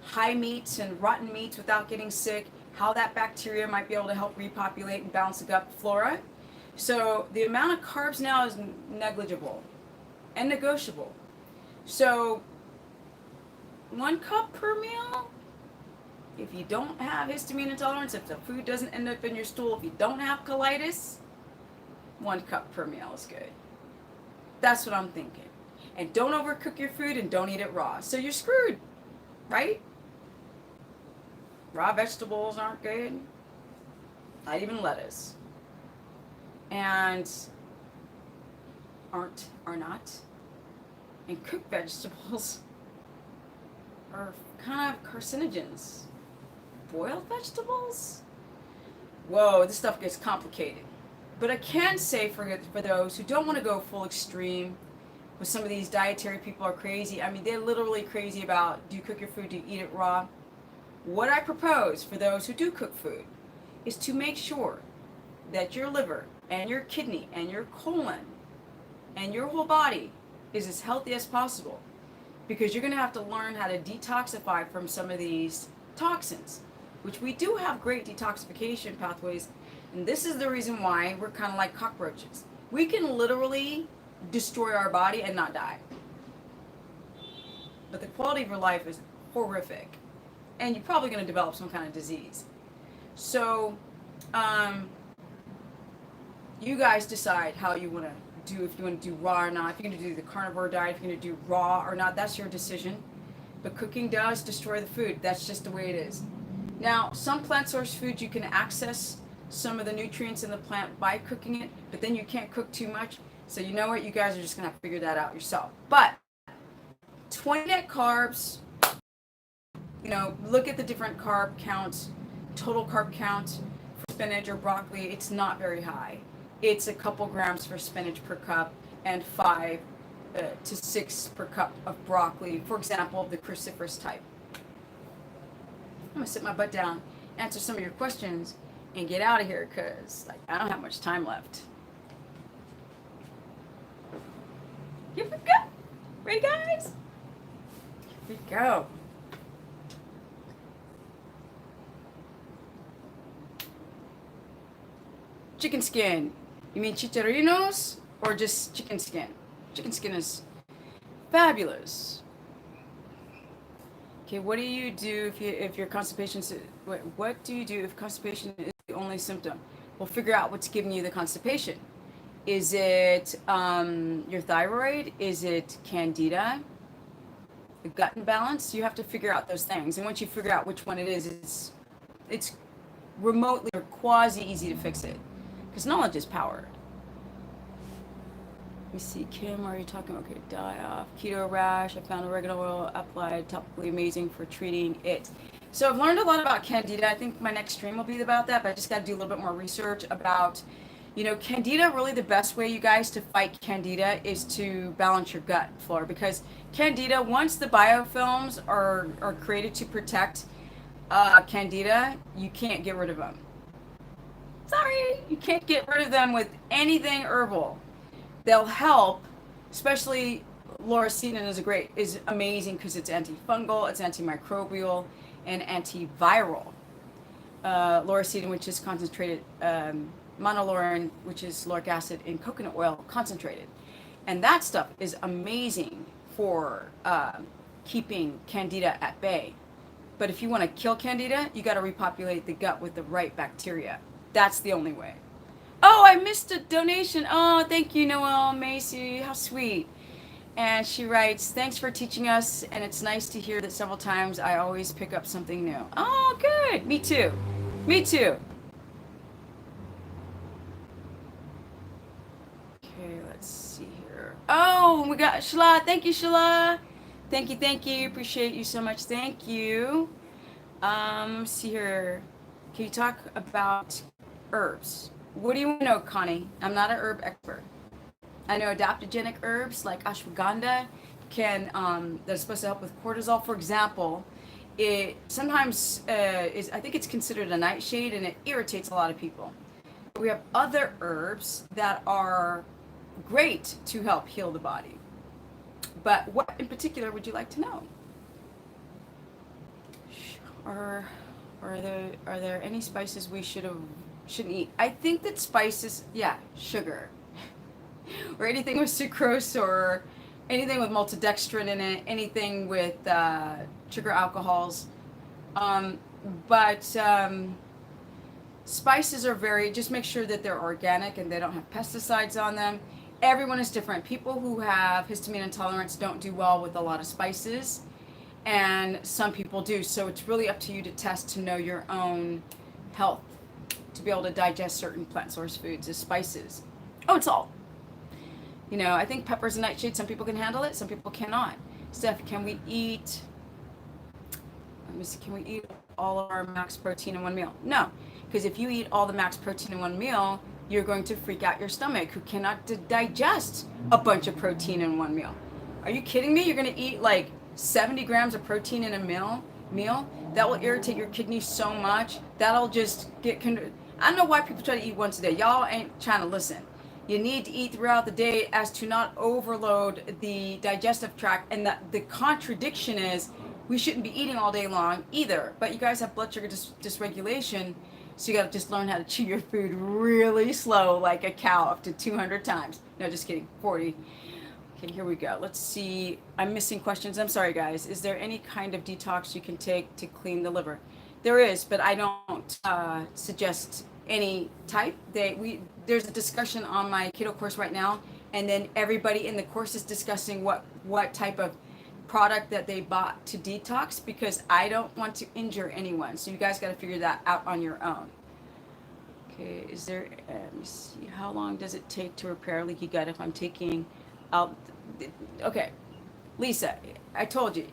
high meats and rotten meats without getting sick, how that bacteria might be able to help repopulate and balance the gut flora. So the amount of carbs now is negligible and negotiable. So 1 cup per meal, if you don't have histamine intolerance, if the food doesn't end up in your stool, if you don't have colitis, 1 cup per meal is good. That's what I'm thinking. And don't overcook your food and don't eat it raw. So you're screwed, right? Raw vegetables aren't good. Not even lettuce. And are not. And cooked vegetables are kind of carcinogens. Boiled vegetables? Whoa, this stuff gets complicated. But I can say for those who don't want to go full extreme, with some of these dietary people are crazy. I mean, they're literally crazy about, do you cook your food, do you eat it raw? What I propose for those who do cook food is to make sure that your liver and your kidney and your colon and your whole body is as healthy as possible, because you're going to have to learn how to detoxify from some of these toxins, which we do have great detoxification pathways. And this is the reason why we're kind of like cockroaches. We can literally destroy our body and not die. But the quality of your life is horrific. And you're probably going to develop some kind of disease. So, you guys decide how you want to do, if you want to do raw or not, if you're going to do the carnivore diet, if you're going to do raw or not, that's your decision. But cooking does destroy the food. That's just the way it is. Now, some plant source foods, you can access some of the nutrients in the plant by cooking it, but then you can't cook too much. So you know what? You guys are just going to have to figure that out yourself. But 20 net carbs, look at the different carb counts, total carb count for spinach or broccoli. It's not very high. It's a couple grams for spinach per cup and 5 to 6 per cup of broccoli, for example, the cruciferous type. I'm going to sit my butt down, answer some of your questions, and get out of here, because I don't have much time left. Here we go. Ready, guys? Here we go. Chicken skin. You mean chicharrinos or just chicken skin? Chicken skin is fabulous. Okay, what do you do if your constipation? What do you do if constipation is the only symptom? Well, figure out what's giving you the constipation. Is it your thyroid? Is it candida? The gut imbalance? You have to figure out those things. And once you figure out which one it is, it's remotely or quasi easy to fix it. Because knowledge is power. Let me see, Kim, are you talking? Okay, die off. Keto rash. I found oregano oil applied topically, amazing for treating it. So I've learned a lot about candida. I think my next stream will be about that, but I just got to do a little bit more research about, candida. Really the best way, you guys, to fight candida is to balance your gut flora, because candida, once the biofilms are created to protect candida, you can't get rid of them. Sorry, you can't get rid of them with anything herbal. They'll help, especially lauricidin is amazing because it's antifungal, it's antimicrobial, and antiviral. Lauricidin, which is concentrated, monolaurin, which is lauric acid in coconut oil concentrated. And that stuff is amazing for keeping candida at bay. But if you want to kill candida, you got to repopulate the gut with the right bacteria. That's the only way. Oh, I missed a donation. Oh, thank you, Noelle Macy. How sweet. And she writes, thanks for teaching us, and it's nice to hear that several times I always pick up something new. Oh, good. Me too. Me too. Okay, let's see here. Oh, we got Shala. Thank you, Shala. Thank you. Appreciate you so much. Thank you. Let's see here. Can you talk about herbs? What do you want to know, Connie? I'm not an herb expert. I know adaptogenic herbs like ashwagandha can that are supposed to help with cortisol. For example, it sometimes is I think it's considered a nightshade and it irritates a lot of people. We have other herbs that are great to help heal the body. But what in particular would you like to know? Are are there any spices we shouldn't eat? I think that spices, yeah, sugar, or anything with sucrose or anything with maltodextrin in it, anything with sugar alcohols. Um, but spices are very, just make sure that they're organic and they don't have pesticides on them. Everyone is different. People who have histamine intolerance don't do well with a lot of spices, and some people do. So it's really up to you to test to know your own health, to be able to digest certain plant source foods as spices. Oh, and salt. You know, I think pepper's a nightshade. Some people can handle it, some people cannot. Steph, can we eat? Let me see. Can we eat all of our max protein in one meal? No, because if you eat all the max protein in one meal, you're going to freak out your stomach, who cannot digest a bunch of protein in one meal. Are you kidding me? You're going to eat like 70 grams of protein in a meal? That will irritate your kidneys so much. That'll just get. I don't know why people try to eat once a day. Y'all ain't trying to listen. You need to eat throughout the day as to not overload the digestive tract. And the contradiction is we shouldn't be eating all day long either. But you guys have blood sugar dysregulation, so you got to just learn how to chew your food really slow, like a cow, up to 200 times. No, just kidding, 40. Okay, here we go. Let's see. I'm missing questions. I'm sorry, guys. Is there any kind of detox you can take to clean the liver? There is, but I don't suggest any type. There's a discussion on my keto course right now, and then everybody in the course is discussing what type of product that they bought to detox, because I don't want to injure anyone. So you guys got to figure that out on your own. Okay, is there? Let me see. How long does it take to repair leaky gut if I'm taking out? Okay, Lisa, I told you,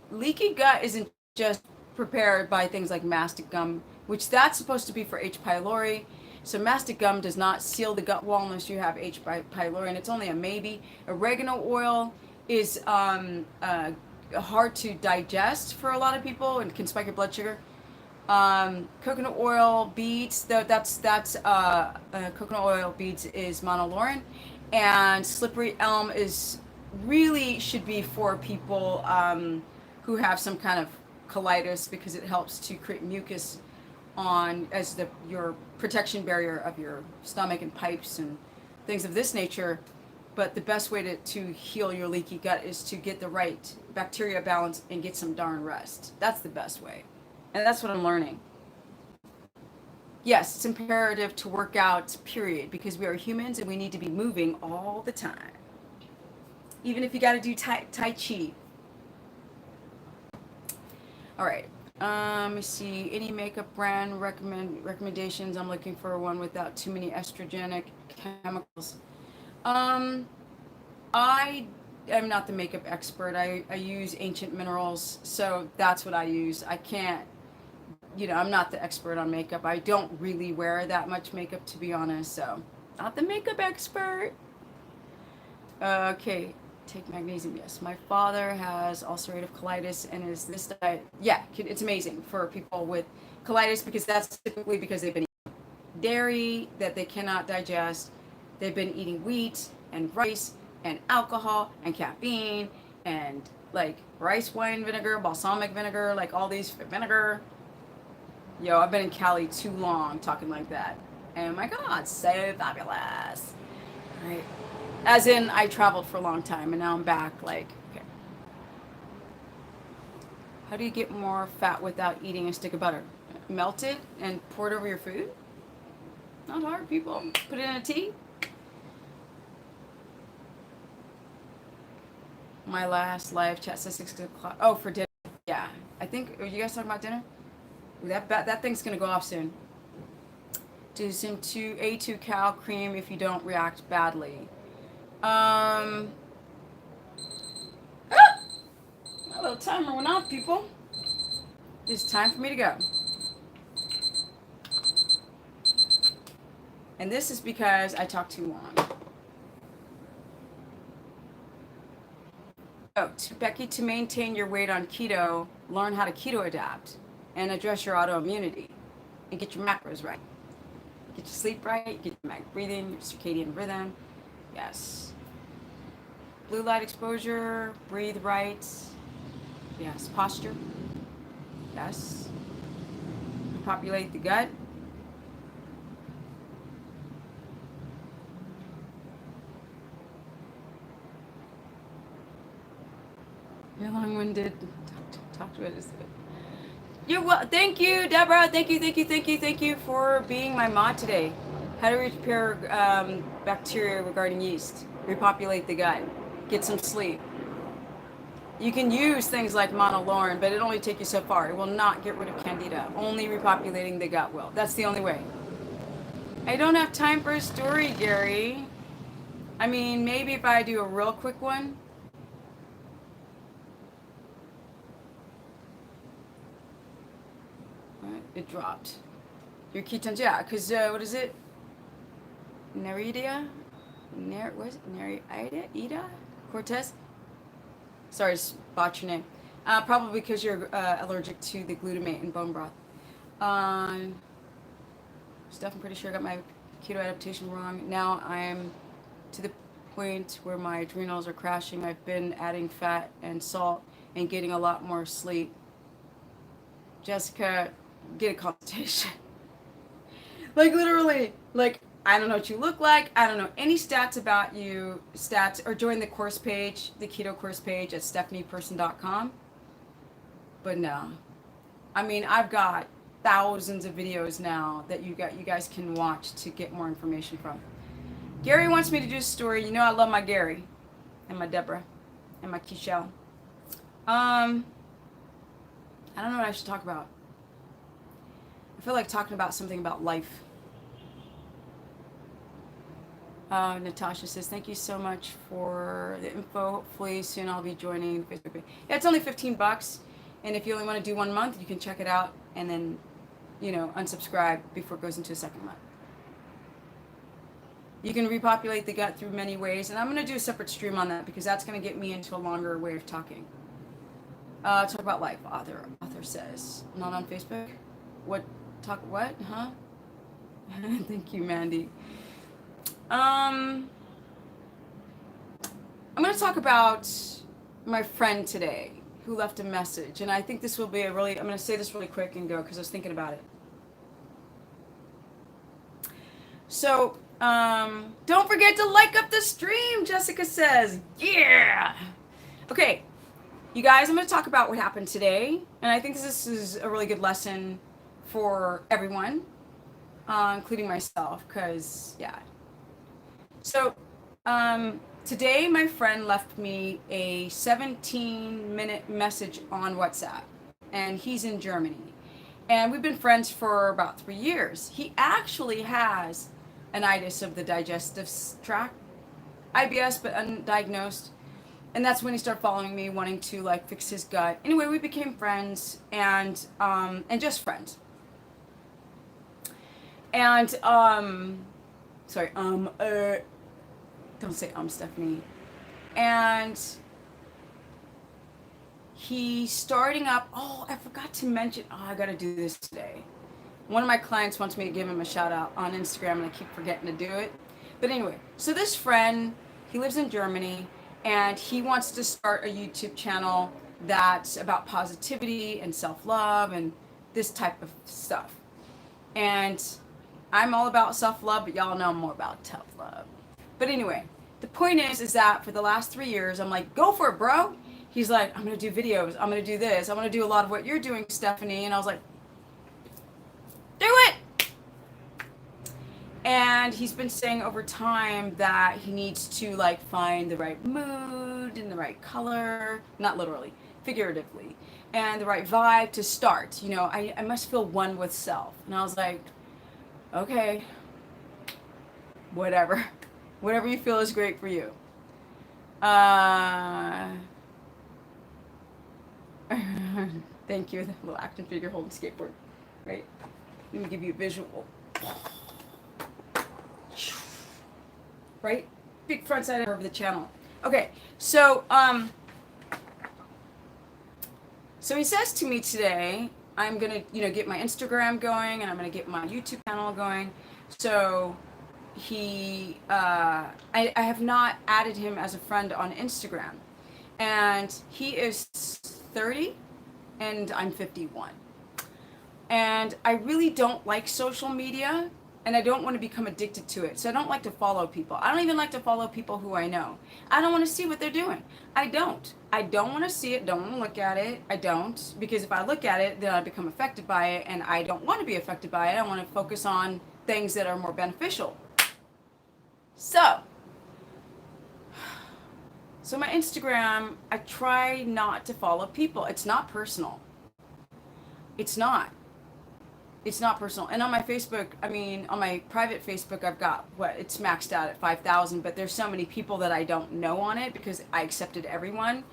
leaky gut isn't just prepared by things like mastic gum, which that's supposed to be for H. pylori. So mastic gum does not seal the gut wall unless you have H. pylori, and it's only a maybe. Oregano oil is hard to digest for a lot of people and can spike your blood sugar. Coconut oil beads, that's coconut oil beads is monolaurin, and slippery elm is really should be for people who have some kind of colitis, because it helps to create mucus on as your protection barrier of your stomach and pipes and things of this nature. But the best way to heal your leaky gut is to get the right bacteria balance and get some darn rest. That's the best way. And that's what I'm learning. Yes, it's imperative to work out, period, because we are humans and we need to be moving all the time. Even if you got to do tai chi. All right. Let me see. Any makeup brand recommendations? I'm looking for one without too many estrogenic chemicals. I am not the makeup expert. I use Ancient Minerals, so that's what I use. I can't, I'm not the expert on makeup. I don't really wear that much makeup, to be honest, so not the makeup expert. Okay, take magnesium. Yes, my father has ulcerative colitis, and is this diet? Yeah, it's amazing for people with colitis, because that's typically because they've been eating dairy that they cannot digest. They've been eating wheat and rice and alcohol and caffeine and like rice wine vinegar, balsamic vinegar, like all these vinegar. Yo, I've been in Cali too long talking like that. Oh my God, so fabulous. All right. As in, I traveled for a long time and now I'm back. Like, okay. How do you get more fat without eating a stick of butter? Melt it and pour it over your food? Not hard, people. Put it in a tea. My last live chat says 6 o'clock. Oh, for dinner. Yeah. I think, are you guys talking about dinner? That thing's going to go off soon. Do some A2 cow cream if you don't react badly. little timer went off, people. It's time for me to go. And this is because I talk too long. Oh, Becky, to maintain your weight on keto, learn how to keto adapt and address your autoimmunity and get your macros right. Get your sleep right, get your breathing, your circadian rhythm. Yes. Blue light exposure, breathe right. Yes. Posture. Yes. Repopulate the gut. You're long-winded. Talk to it. You're well. Thank you, Deborah. Thank you for being my mod today. How to repair bacteria regarding yeast. Repopulate the gut. Get some sleep. You can use things like monolaurin, but it only take you so far. It will not get rid of candida. Only repopulating the gut will. That's the only way. I don't have time for a story, Gary. I mean, maybe if I do a real quick one. It dropped. Your ketones, yeah, because what is it? Nerida? What is it? Nerida? Ida? Cortez? Sorry, botch your name. Probably because you're allergic to the glutamate in bone broth. Steph, I'm pretty sure I got my keto adaptation wrong. Now I'm to the point where my adrenals are crashing. I've been adding fat and salt and getting a lot more sleep. Jessica, get a consultation. Like literally, like I don't know what you look like. I don't know any stats about you. Or join the course page, the keto course page at stephanieperson.com. But no, I mean I've got thousands of videos now that you guys can watch to get more information from. Gary wants me to do a story. You know I love my Gary, and my Deborah, and my Keishel. I don't know what I should talk about. I feel like talking about something about life. Natasha says, thank you so much for the info. Hopefully soon I'll be joining Facebook page. Yeah, it's only $15. And if you only want to do 1 month, you can check it out and then, unsubscribe before it goes into a second month. You can repopulate the gut through many ways. And I'm going to do a separate stream on that because that's going to get me into a longer way of talking. Talk about life. Author says, not on Facebook. What? Huh? Thank you, Mandy. I'm going to talk about my friend today who left a message. And I think this will be I'm going to say this really quick and go because I was thinking about it. So, don't forget to like up the stream, Jessica says. Yeah. Okay. You guys, I'm going to talk about what happened today. And I think this is a really good lesson for everyone, including myself, because, yeah. So, today my friend left me a 17-minute message on WhatsApp, and he's in Germany. And we've been friends for about 3 years. He actually has an itis of the digestive tract, IBS, but undiagnosed. And that's when he started following me, wanting to fix his gut. Anyway, we became friends and just friends. And sorry, don't say Stephanie. And he's starting up. Oh, I forgot to mention. Oh, I gotta do this today. One of my clients wants me to give him a shout out on Instagram, and I keep forgetting to do it. But anyway, so this friend, he lives in Germany. And he wants to start a YouTube channel that's about positivity and self-love and this type of stuff. And I'm all about self-love, but y'all know I'm more about tough love. But anyway, the point is that for the last 3 years, I'm like, go for it, bro. He's like, I'm going to do videos. I'm going to do this. I'm going to do a lot of what you're doing, Stephanie. And I was like, do it. And he's been saying over time that he needs to find the right mood and the right color, not literally, figuratively, and the right vibe to start. I must feel one with self. And I was like, okay, whatever you feel is great for you. Thank you. The little action figure holding skateboard. Right? Let me give you a visual. Right? Big front side over the channel. Okay, so so he says to me today, I'm gonna, get my Instagram going and I'm gonna get my YouTube channel going. So I have not added him as a friend on Instagram, and he is 30 and I'm 51. And I really don't like social media, and I don't want to become addicted to it. So I don't like to follow people. I don't even like to follow people who I know. I don't want to see what they're doing. I don't want to see it, don't want to look at it. I don't, because if I look at it, then I become affected by it, and I don't want to be affected by it. I want to focus on things that are more beneficial. So my Instagram, I try not to follow people. It's not personal. It's not personal. And on my Facebook, on my private Facebook, I've got it's maxed out at 5,000, but there's so many people that I don't know on it because I accepted everyone,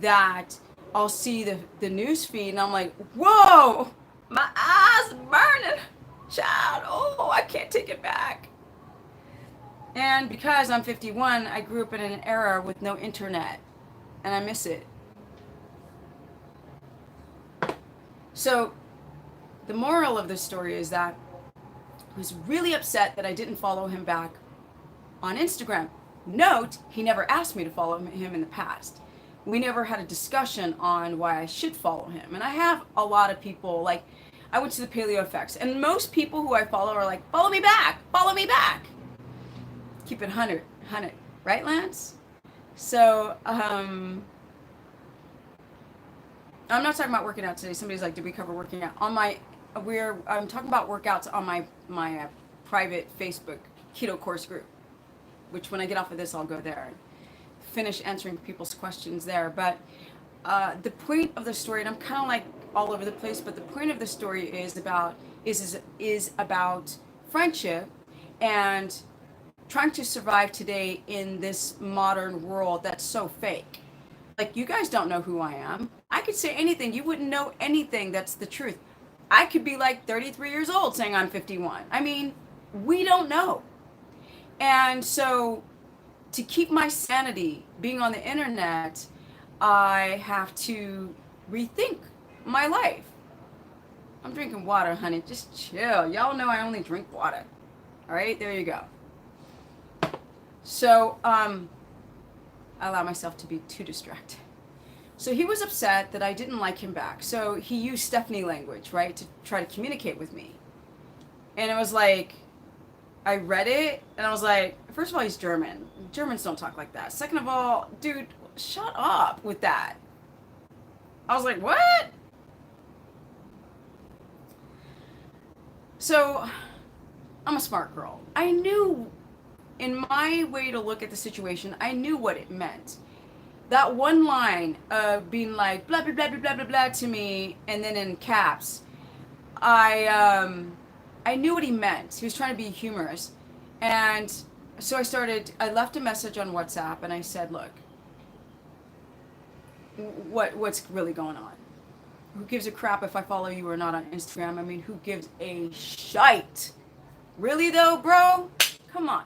that I'll see the news feed and I'm like, whoa, my eyes burning, child. Oh, I can't take it back. And because I'm 51, I grew up in an era with no internet, and I miss it. So the moral of the story is that I was really upset that I didn't follow him back on Instagram. Note, he never asked me to follow him in the past. We never had a discussion on why I should follow him. And I have a lot of people, like, I went to the Paleo Effects, and most people who I follow are like, follow me back, follow me back. Keep it 100, right, Lance? So, I'm not talking about working out today. Somebody's like, did we cover working out? I'm talking about workouts on my private Facebook keto course group, which when I get off of this, I'll go there and finish answering people's questions there. But the point of the story, and I'm kind of like all over the place, but the point of the story is about friendship and trying to survive today in this modern world that's so fake. Like, you guys don't know who I am. I could say anything. You wouldn't know anything that's the truth. I could be like 33 years old saying I'm 51. We don't know. And so to keep my sanity being on the internet, I have to rethink my life. I'm drinking water, honey. Just chill. Y'all know I only drink water. All right, there you go. So I allow myself to be too distracted. So he was upset that I didn't like him back. So he used Stephanie language, right, to try to communicate with me. And it was like, I read it, and I was like, first of all, he's German. Germans don't talk like that. Second of all, dude, shut up with that. I was like, what? So I'm a smart girl. I knew, in my way to look at the situation, I knew what it meant. That one line of being like blah blah blah blah blah blah blah to me, and then in caps, I knew what he meant. He was trying to be humorous, and so I left a message on WhatsApp, and I said, look, what's really going on? Who gives a crap if I follow you or not on Instagram? Who gives a shite? Really though, bro? Come on.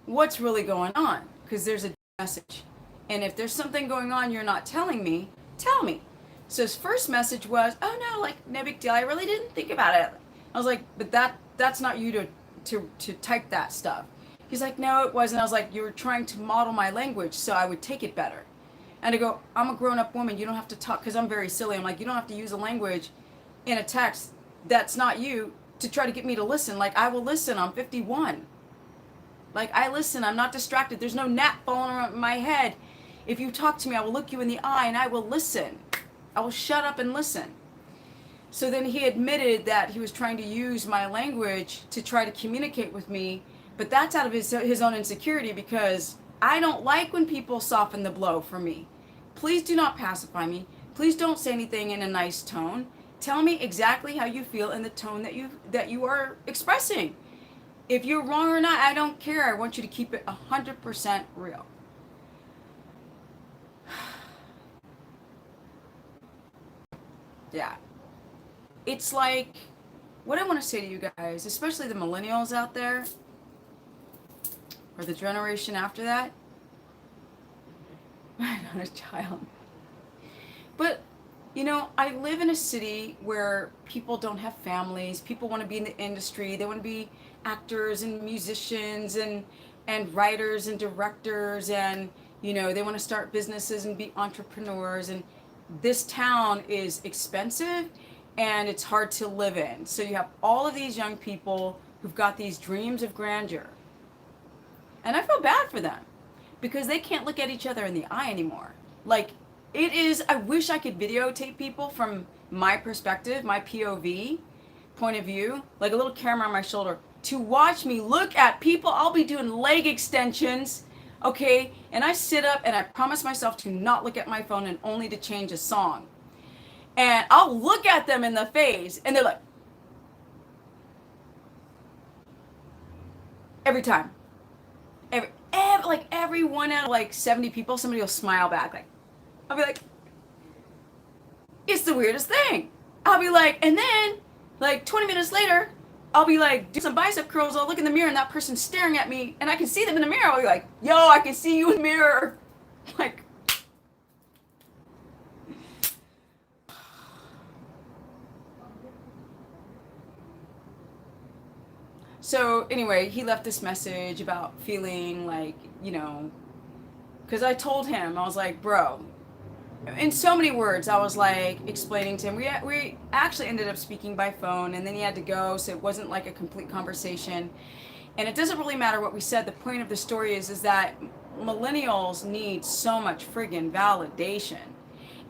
What's really going on? Because there's a message. And if there's something going on you're not telling me, tell me. So his first message was, oh no, no big deal. I really didn't think about it. I was like, but that's not you to type that stuff. He's like, no, it wasn't. I was like, you were trying to model my language so I would take it better. And I go, I'm a grown-up woman. You don't have to talk, because I'm very silly. I'm like, you don't have to use a language in a text that's not you to try to get me to listen. Like, I will listen. I'm 51. Like, I listen. I'm not distracted. There's no gnat falling around my head. If you talk to me, I will look you in the eye and I will listen. I will shut up and listen. So then he admitted that he was trying to use my language to try to communicate with me, but that's out of his own insecurity, because I don't like when people soften the blow for me. Please do not pacify me. Please don't say anything in a nice tone. Tell me exactly how you feel in the tone that you are expressing. If you're wrong or not, I don't care. I want you to keep it 100% real. Yeah. It's like, what I want to say to you guys, especially the millennials out there, or the generation after that. I'm not a child. But, I live in a city where people don't have families. People want to be in the industry. They want to be actors and musicians and writers and directors, and, they want to start businesses and be entrepreneurs. And this town is expensive and it's hard to live in. So you have all of these young people who've got these dreams of grandeur. And I feel bad for them because they can't look at each other in the eye anymore. Like, I wish I could videotape people from my perspective, my POV, point of view, like a little camera on my shoulder, to watch me look at people. I'll be doing leg extensions, okay? And I sit up and I promise myself to not look at my phone and only to change a song. And I'll look at them in the face and they're like, every time. Every one out of like 70 people, somebody will smile back. Like, I'll be like, it's the weirdest thing. I'll be like, and then like 20 minutes later, I'll be like, do some bicep curls. I'll look in the mirror and that person's staring at me and I can see them in the mirror. I'll be like, yo, I can see you in the mirror. Like, so anyway, he left this message about feeling like, because I told him, I was like, bro, in so many words, I was like explaining to him. We actually ended up speaking by phone, and then he had to go, so it wasn't like a complete conversation. And it doesn't really matter what we said. The point of the story is that millennials need so much friggin' validation.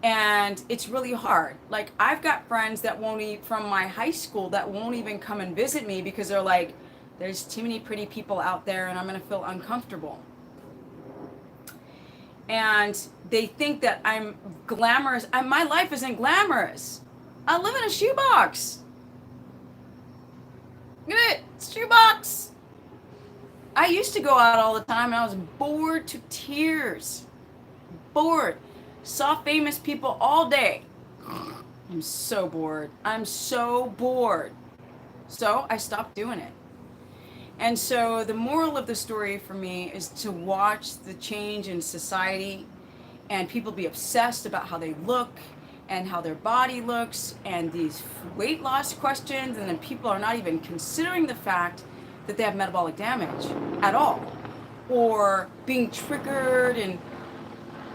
And it's really hard. Like, I've got friends that from my high school that won't even come and visit me because they're like, there's too many pretty people out there and I'm going to feel uncomfortable. And they think that I'm glamorous. My life isn't glamorous. I live in a shoebox. Look at it, it's a shoebox. I used to go out all the time and I was bored to tears. Bored. Saw famous people all day. I'm so bored. I'm so bored. So I stopped doing it. And so the moral of the story for me is to watch the change in society and people be obsessed about how they look and how their body looks and these weight loss questions, and then people are not even considering the fact that they have metabolic damage at all or being triggered. And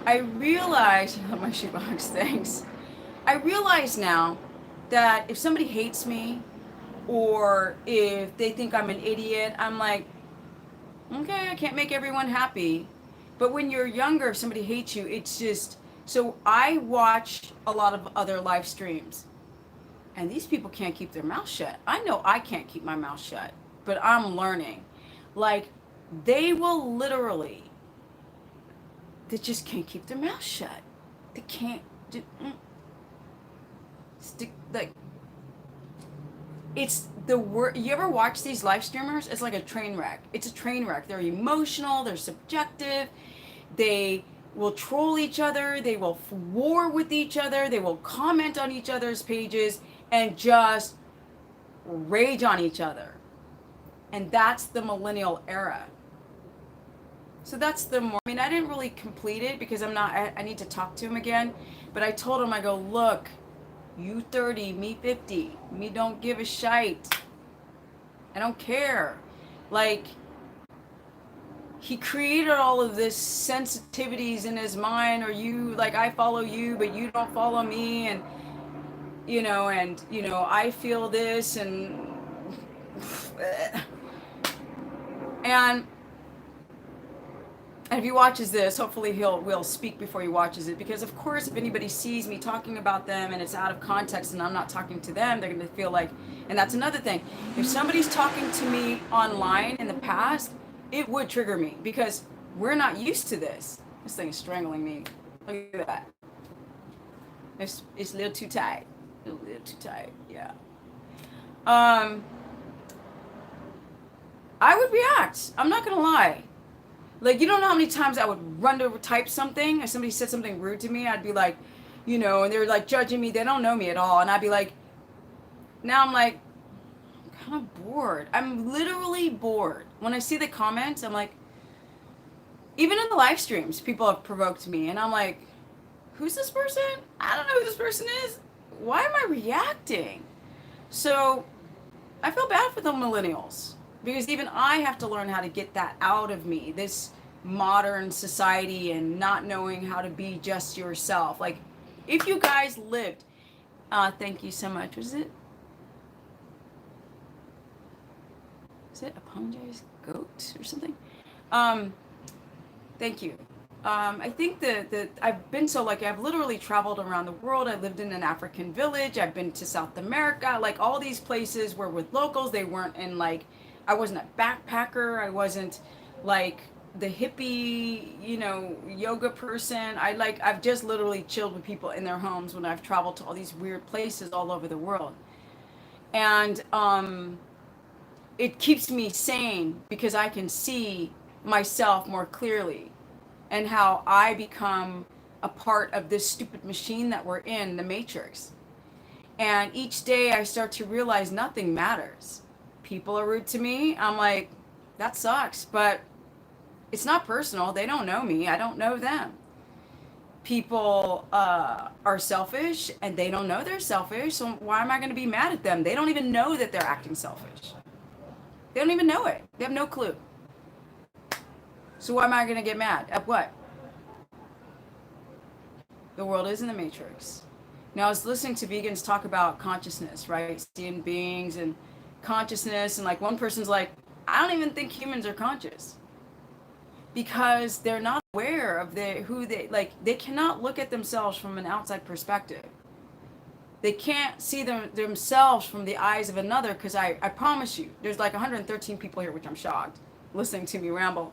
I realize, my shoebox, thanks. I realize now that if somebody hates me or if they think I'm an idiot, I'm like, okay, I can't make everyone happy. But when you're younger, if somebody hates you, it's just, so I watch a lot of other live streams and these people can't keep their mouth shut. I know I can't keep my mouth shut, but I'm learning. Like, they will literally, they just can't keep their mouth shut. They can't do, like, it's the word. You ever watch these live streamers? It's like a train wreck. It's a train wreck. They're emotional, they're subjective, they will troll each other, they will war with each other, they will comment on each other's pages and just rage on each other. And that's the millennial era. So that's I mean, I didn't really complete it because I need to talk to him again. But I told him, I go, look, you 30, me 50, me don't give a shite. I don't care. Like, he created all of this sensitivities in his mind, or you, like, I follow you, but you don't follow me, and, I feel this, and if he watches this, hopefully we'll speak before he watches it, because of course if anybody sees me talking about them and it's out of context and I'm not talking to them, they're going to feel like, and that's another thing, if somebody's talking to me online in the past, it would trigger me because we're not used to this. This thing is strangling me. Look at that. It's a little too tight. A little too tight, yeah. I would react. I'm not going to lie. Like, you don't know how many times I would run to type something, if somebody said something rude to me, I'd be like, you know, and they're like judging me. They don't know me at all. And I'd be like, now I'm like, I'm kind of bored. I'm literally bored. When I see the comments, I'm like, even in the live streams, people have provoked me. And I'm like, who's this person? I don't know who this person is. Why am I reacting? So I feel bad for the millennials because even I have to learn how to get that out of me. This modern society and not knowing how to be just yourself. Like, if you guys lived, thank you so much. Was it apologize goat or something? Thank you. I think that I've been so lucky. I've literally traveled around the world. I lived in an African village. I've been to South America. Like, all these places were with locals. They weren't in, like, I wasn't a backpacker. I wasn't like the hippie, you know, yoga person. I've just literally chilled with people in their homes when I've traveled to all these weird places all over the world. And it keeps me sane because I can see myself more clearly and how I become a part of this stupid machine that we're in, the matrix. And each day I start to realize nothing matters. People are rude to me. I'm like, that sucks, but it's not personal. They don't know me. I don't know them. People are selfish and they don't know they're selfish. So why am I going to be mad at them? They don't even know that they're acting selfish. They don't even know it. They have no clue. So why am I going to get mad? At what? The world is in the matrix. Now, I was listening to vegans talk about consciousness, right? Seeing beings and consciousness. And like, one person's like, I don't even think humans are conscious. Because they're not aware of they cannot look at themselves from an outside perspective. They can't see themselves from the eyes of another, because I promise you, there's like 113 people here, which I'm shocked, listening to me ramble.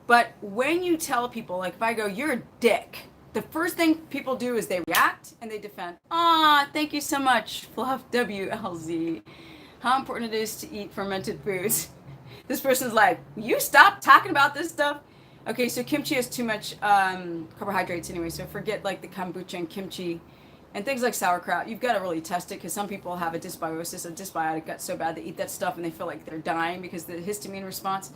But when you tell people, like if I go, you're a dick, the first thing people do is they react and they defend. Thank you so much, Fluff WLZ. How important it is to eat fermented foods. This person's like, you stop talking about this stuff. Okay, so kimchi has too much carbohydrates anyway, so forget like the kombucha and kimchi and things like sauerkraut. You've got to really test it, because some people have a dysbiotic gut so bad they eat that stuff and they feel like they're dying because of the histamine response.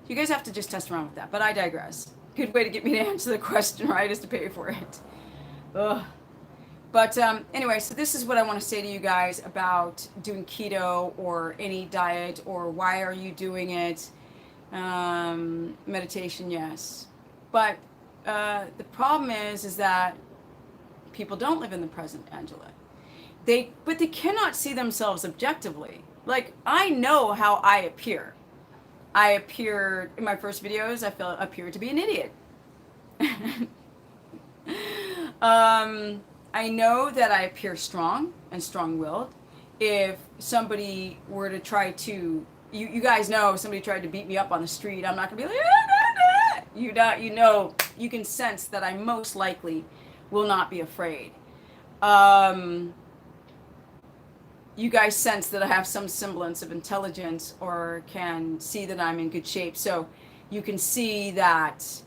You guys have to just test around with that, but I digress. Good way to get me to answer the question, right, is to pay for it. Ugh. But anyway, so this is what I want to say to you guys about doing keto or any diet, or why are you doing it. Meditation, yes. But the problem is that people don't live in the present, Angela. But they cannot see themselves objectively. Like, I know how I appear. I appear, in my first videos, I appear to be an idiot. I know that I appear strong and strong-willed. If somebody were to try to, you guys know, if somebody tried to beat me up on the street, I'm not gonna be like, you know, you can sense that I most likely will not be afraid. You guys sense that I have some semblance of intelligence, or can see that I'm in good shape. So you can see that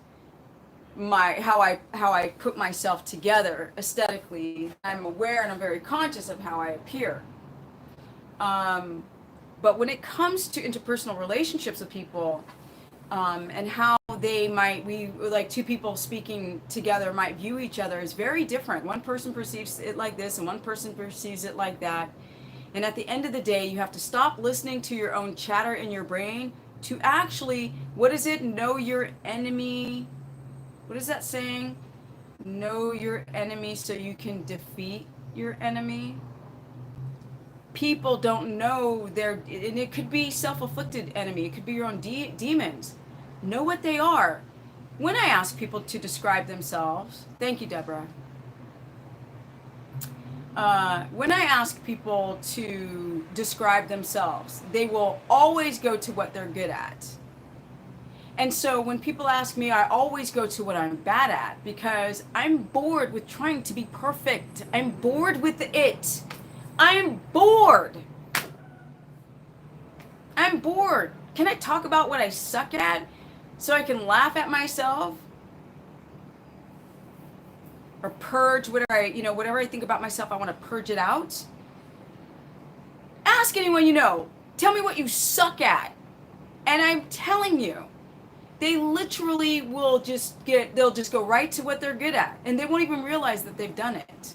how I put myself together aesthetically. I'm aware and I'm very conscious of how I appear. But when it comes to interpersonal relationships with people, and how like two people speaking together might view each other is very different. One person perceives it like this and one person perceives it like that. And at the end of the day, you have to stop listening to your own chatter in your brain to actually, what is it? Know your enemy. What is that saying? Know your enemy so you can defeat your enemy. People don't know and it could be self-afflicted enemy. It could be your own demons. Know what they are. When I ask people to describe themselves, thank you, Deborah. When I ask people to describe themselves, they will always go to what they're good at. And so when people ask me, I always go to what I'm bad at, because I'm bored with trying to be perfect. I'm bored with it. I'm bored. I'm bored. Can I talk about what I suck at so I can laugh at myself? or purge whatever I think about myself, I want to purge it out. Ask anyone you know. Tell me what you suck at. And I'm telling you, they literally they'll just go right to what they're good at. And they won't even realize that they've done it.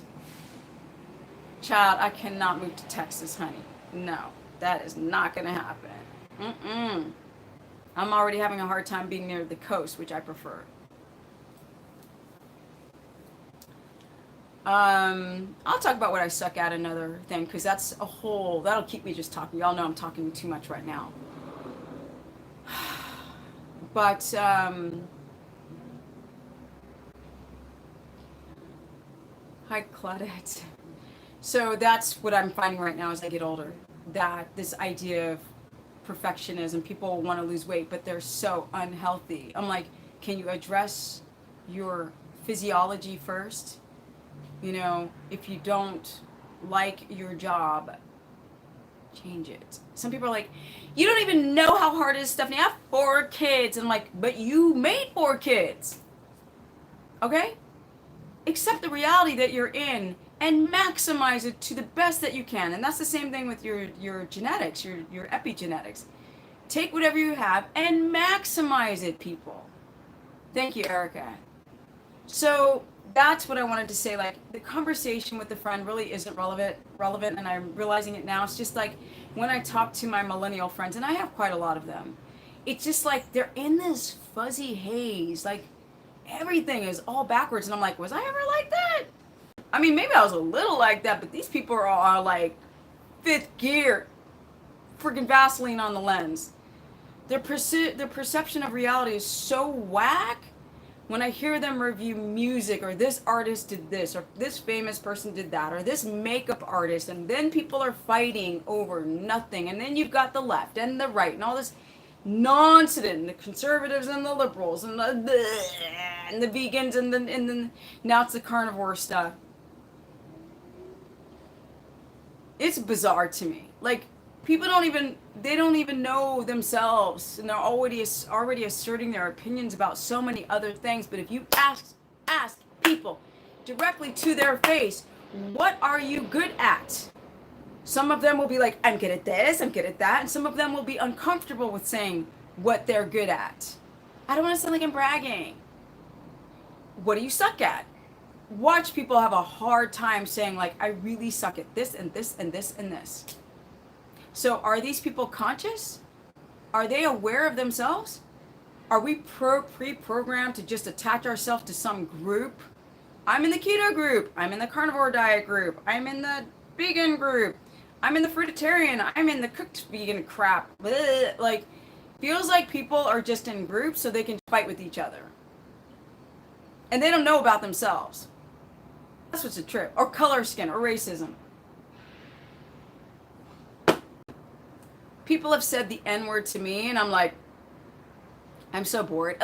Child, I cannot move to Texas, honey. No, that is not going to happen. I'm already having a hard time being near the coast, which I prefer. I'll talk about what I suck at another thing, because that'll keep me just talking. Y'all know I'm talking too much right now. But, hi, Claudette. So that's what I'm finding right now as I get older, that this idea of perfectionism, people want to lose weight, but they're so unhealthy. I'm like, can you address your physiology first? If you don't like your job, change it. Some people are like, you don't even know how hard it is, Stephanie. I have 4 kids. And I'm like, but you made 4 kids. Okay? Accept the reality that you're in and maximize it to the best that you can. And that's the same thing with your genetics, your epigenetics. Take whatever you have and maximize it, people. Thank you, Erica. So that's what I wanted to say. Like, the conversation with the friend really isn't relevant, and I'm realizing it now. It's just like when I talk to my millennial friends, and I have quite a lot of them, it's just like they're in this fuzzy haze. Like, everything is all backwards, and I'm like, was I ever like that? I mean, maybe I was a little like that, but these people are like 5th gear, freaking Vaseline on the lens. Their perception of reality is so whack. When I hear them review music, or this artist did this, or this famous person did that, or this makeup artist, and then people are fighting over nothing, and then you've got the left and the right and all this nonsense, and the conservatives and the liberals and the vegans and the now it's the carnivore stuff. It's bizarre to me. Like, people don't even know themselves, and they're already asserting their opinions about so many other things. But if you ask people directly to their face, what are you good at? Some of them will be like, I'm good at this, I'm good at that. And some of them will be uncomfortable with saying what they're good at. I don't want to sound like I'm bragging. What do you suck at? Watch people have a hard time saying, like, I really suck at this and this and this and this. So are these people conscious? Are they aware of themselves? Are we pre-programmed to just attach ourselves to some group? I'm in the keto group. I'm in the carnivore diet group. I'm in the vegan group. I'm in the fruitarian. I'm in the cooked vegan crap. Blech. Like, feels like people are just in groups so they can fight with each other. And they don't know about themselves. That's what's a trip. Or color skin or racism. People have said the N-word to me, and I'm like, I'm so bored.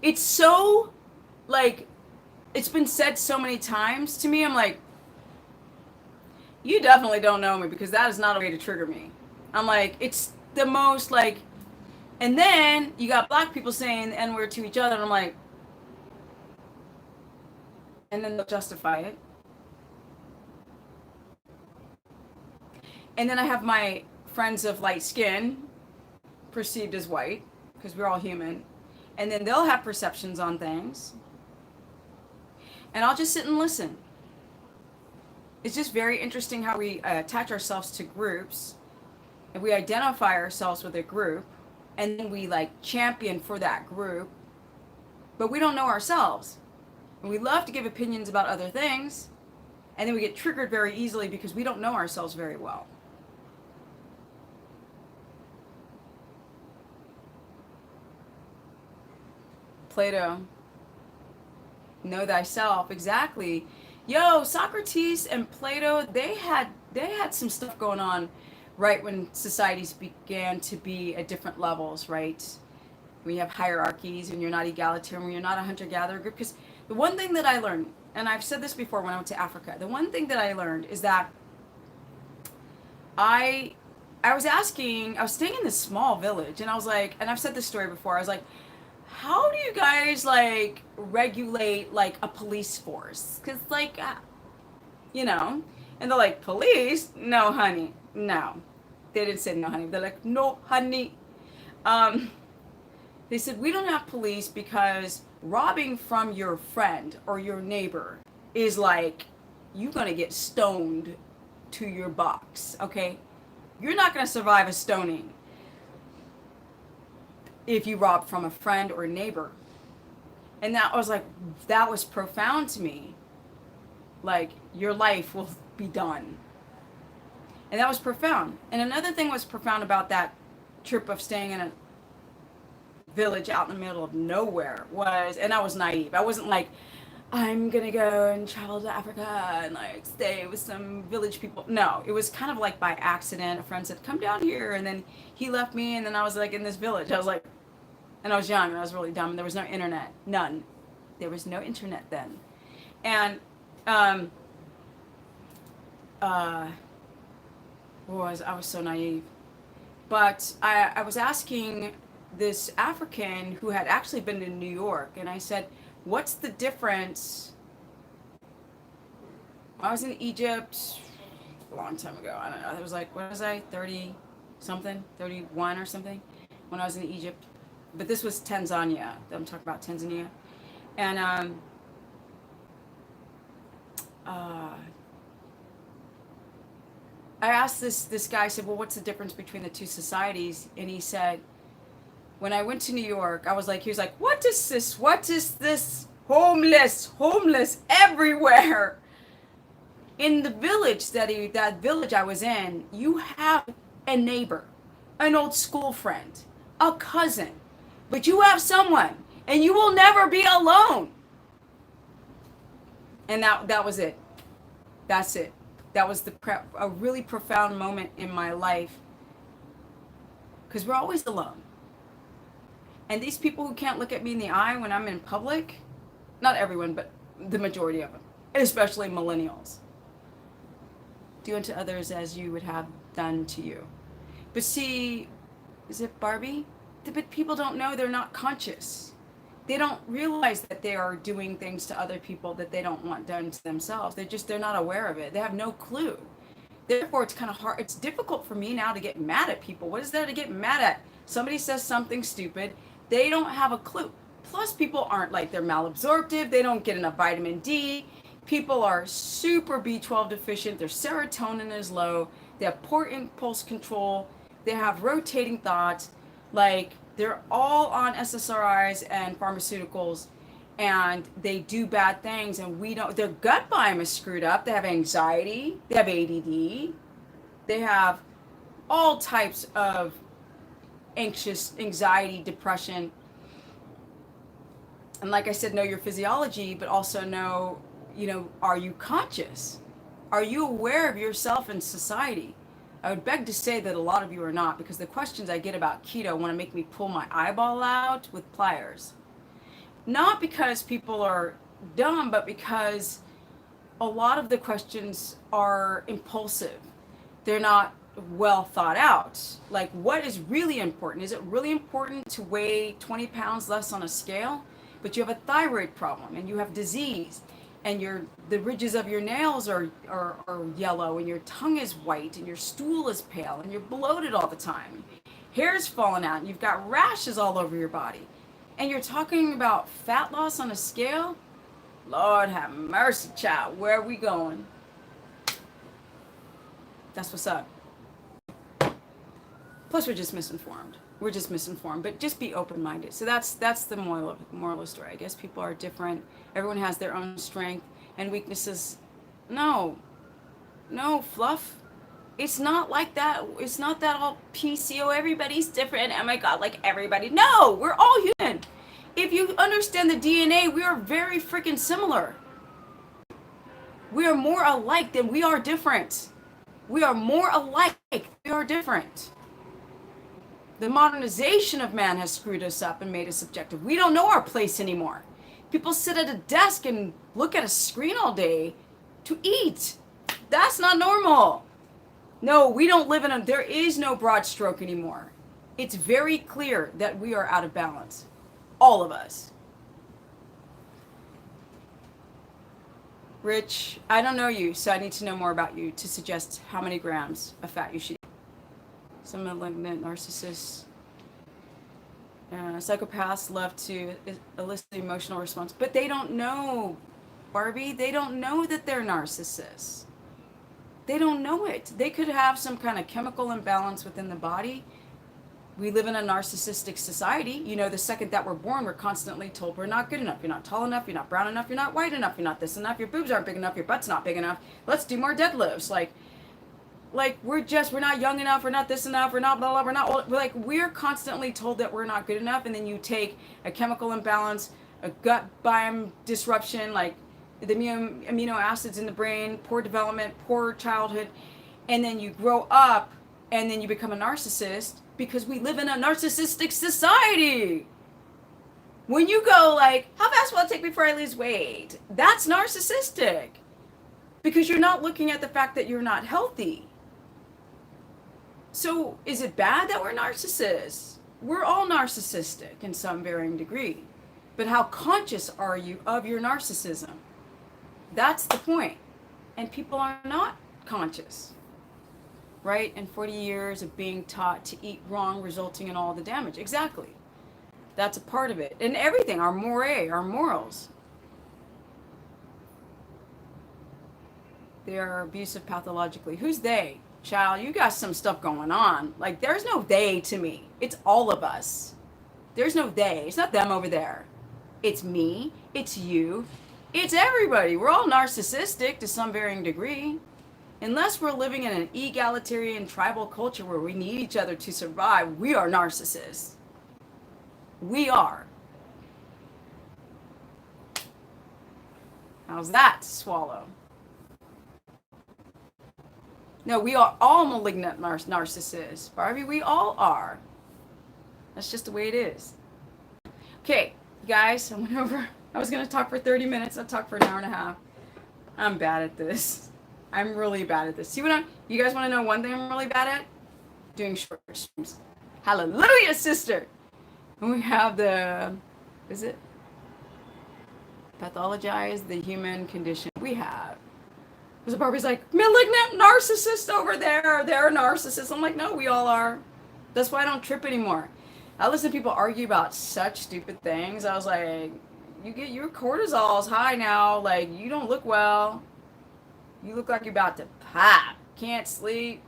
It's so, like, it's been said so many times to me. I'm like, you definitely don't know me, because that is not a way to trigger me. I'm like, it's the most, like, and then you got black people saying the N-word to each other, and I'm like, and then they'll justify it. And then I have my friends of light skin, perceived as white, because we're all human, and then they'll have perceptions on things, and I'll just sit and listen. It's just very interesting how we attach ourselves to groups, and we identify ourselves with a group, and then we like champion for that group, but we don't know ourselves, and we love to give opinions about other things, and then we get triggered very easily because we don't know ourselves very well. Plato, know thyself. Exactly. Yo, Socrates and Plato, they had some stuff going on right when societies began to be at different levels, right? We have hierarchies, and you're not egalitarian, when you're not a hunter-gatherer group. Because the one thing that I learned, and I've said this before when I went to Africa, the one thing that I learned is that I was staying in this small village, and I was like, and I've said this story before, I was like, how do you guys like regulate like a police force? Because like, you know, and they're like, police? No, honey, no. They didn't say no, honey. They're like, no, honey. Um, they said, we don't have police because robbing from your friend or your neighbor is like, you're gonna get stoned to your box, okay? You're not gonna survive a stoning if you rob from a friend or a neighbor. And that was like, that was profound to me. Like, your life will be done. And that was profound. And another thing was profound about that trip of staying in a village out in the middle of nowhere was, and I was naive. I wasn't like, I'm gonna go and travel to Africa and like stay with some village people. No, it was kind of like by accident. A friend said, come down here. And then he left me. And then I was like in this village. I was like, and I was young and I was really dumb. And there was no internet. None. There was no internet then. And, I was so naive. But I was asking this African who had actually been to New York, and I said, what's the difference? I was in Egypt a long time ago. I don't know. It was like, what was I, 30 something, 31 or something when I was in Egypt. But this was Tanzania. I'm talking about Tanzania. And I asked this guy, I said, well, what's the difference between the two societies? And he said, when I went to New York, I was like, he was like, what is this? What is this? Homeless everywhere. In the village that village I was in, you have a neighbor, an old school friend, a cousin, but you have someone, and you will never be alone. And that was it. That's it. That was a really profound moment in my life, because we're always alone. And these people who can't look at me in the eye when I'm in public, not everyone, but the majority of them, especially millennials, do unto others as you would have done to you. But see, is it Barbie? But people don't know, they're not conscious. They don't realize that they are doing things to other people that they don't want done to themselves. They're not aware of it. They have no clue. Therefore, it's kind of hard. It's difficult for me now to get mad at people. What is there to get mad at? Somebody says something stupid. They don't have a clue. Plus, people aren't like, they're malabsorptive. They don't get enough vitamin D. People are super B12 deficient. Their serotonin is low. They have poor impulse control. They have rotating thoughts. Like, they're all on SSRIs and pharmaceuticals, and they do bad things, and we don't. Their gut biome is screwed up. They have anxiety. They have ADD. They have all types of anxiety, depression. And like I said, know your physiology, but also know, are you conscious? Are you aware of yourself in society? I would beg to say that a lot of you are not, because the questions I get about keto want to make me pull my eyeball out with pliers. Not because people are dumb, but because a lot of the questions are impulsive. They're not well thought out. Like, what is really important? Is it really important to weigh 20 pounds less on a scale? But you have a thyroid problem and you have disease, and the ridges of your nails are yellow, and your tongue is white, and your stool is pale, and you're bloated all the time. Hair's falling out, and you've got rashes all over your body. And you're talking about fat loss on a scale? Lord have mercy, child. Where are we going? That's what's up. Plus, we're just misinformed. But just be open-minded. So that's the moral of the story. I guess people are different. Everyone has their own strength and weaknesses. No, fluff. It's not like that. It's not that all PCO. Everybody's different. Oh my God, like everybody. No, we're all human. If you understand the DNA, we are very freaking similar. We are more alike than we are different. We are more alike. We are different. The modernization of man has screwed us up and made us subjective. We don't know our place anymore. People sit at a desk and look at a screen all day to eat. That's not normal. No, we don't live in there is no broad stroke anymore. It's very clear that we are out of balance. All of us. Rich, I don't know you, so I need to know more about you to suggest how many grams of fat you should eat. Some malignant narcissists, psychopaths love to elicit emotional response, but they don't know, Barbie. They don't know that they're narcissists. They don't know it. They could have some kind of chemical imbalance within the body. We live in a narcissistic society. You know, the second that we're born, we're constantly told we're not good enough. You're not tall enough. You're not brown enough. You're not white enough. You're not this enough. Your boobs aren't big enough. Your butt's not big enough. Let's do more deadlifts. Like we're not young enough. We're not this enough. We're not blah, blah. We're not old. We're constantly told that we're not good enough. And then you take a chemical imbalance, a gut biome disruption, like the amino acids in the brain, poor development, poor childhood. And then you grow up and then you become a narcissist. Because we live in a narcissistic society. When you go like, how fast will it take before I lose weight? That's narcissistic. Because you're not looking at the fact that you're not healthy. So is it bad that we're narcissists? We're all narcissistic in some varying degree. But how conscious are you of your narcissism? That's the point. And people are not conscious. Right? And 40 years of being taught to eat wrong, resulting in all the damage. Exactly. That's a part of it. And everything, our moray, our morals. They are abusive pathologically. Who's they? Child, you got some stuff going on. Like, there's no they to me. It's all of us. There's no they. It's not them over there. It's me. It's you. It's everybody. We're all narcissistic to some varying degree. Unless we're living in an egalitarian tribal culture where we need each other to survive, we are narcissists. We are. How's that to swallow? No, we are all malignant narcissists. Barbie, we all are. That's just the way it is. Okay, guys, I went over. I was going to talk for 30 minutes. I talked for an hour and a half. I'm bad at this. I'm really bad at this. See what you guys want to know one thing I'm really bad at? Doing short streams. Hallelujah, sister. And we have pathologize the human condition. We have. Because Barbie's like, malignant narcissist over there. They're a narcissist. I'm like, no, we all are. That's why I don't trip anymore. I listen to people argue about such stupid things. I was like, your cortisol's high now. Like, you don't look well. You look like you're about to pop. Can't sleep.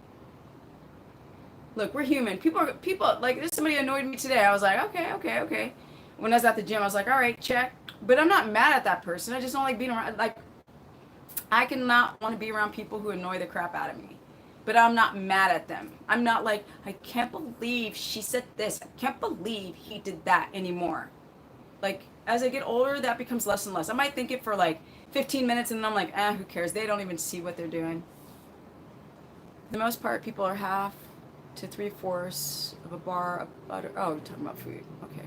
Look, we're human. People like this. Somebody annoyed me today. I was like, okay. When I was at the gym, I was like, all right, check. But I'm not mad at that person. I just don't like being around. Like, I cannot want to be around people who annoy the crap out of me. But I'm not mad at them. I'm not like, I can't believe she said this. I can't believe he did that anymore. Like, as I get older, that becomes less and less. I might think it for like 15 minutes and then I'm like, who cares? They don't even see what they're doing. For the most part, people are half to 3/4 of a bar of butter. Oh, you're talking about food. Okay.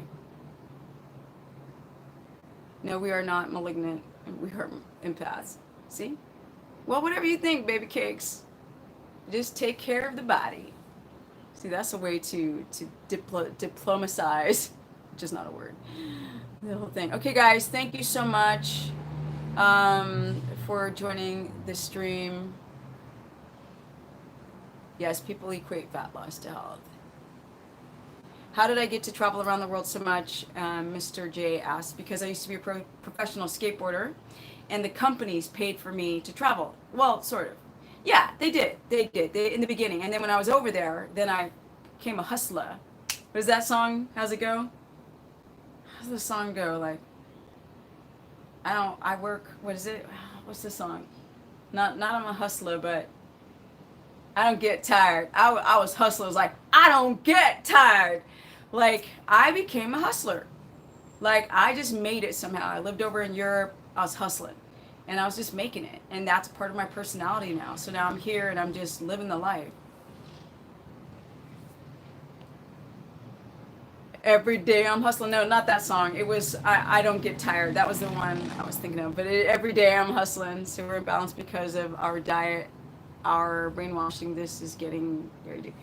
No, we are not malignant. We are empaths. See? Well, whatever you think, baby cakes. Just take care of the body. See, that's a way to diplomatize, which is not a word. The whole thing. Okay, guys, thank you so much for joining the stream. Yes, people equate fat loss to health. How did I get to travel around the world so much? Mr. J asked. Because I used to be a professional skateboarder, and the companies paid for me to travel. Well, sort of. Yeah, they did. They did. In the beginning. And then when I was over there, then I became a hustler. What is that song? How's it go? How's the song go? Like, I work, what is it? What's the song? Not I'm a hustler, but I don't get tired. I was hustler. I was like, I don't get tired. Like, I became a hustler. Like, I just made it somehow. I lived over in Europe. I was hustling. And I was just making it. And that's part of my personality now. So now I'm here and I'm just living the life. Every day I'm hustling. No, not that song. It was I don't get tired. That was the one I was thinking of. But every day I'm hustling. So we're imbalanced because of our diet, our brainwashing. This is getting very deep.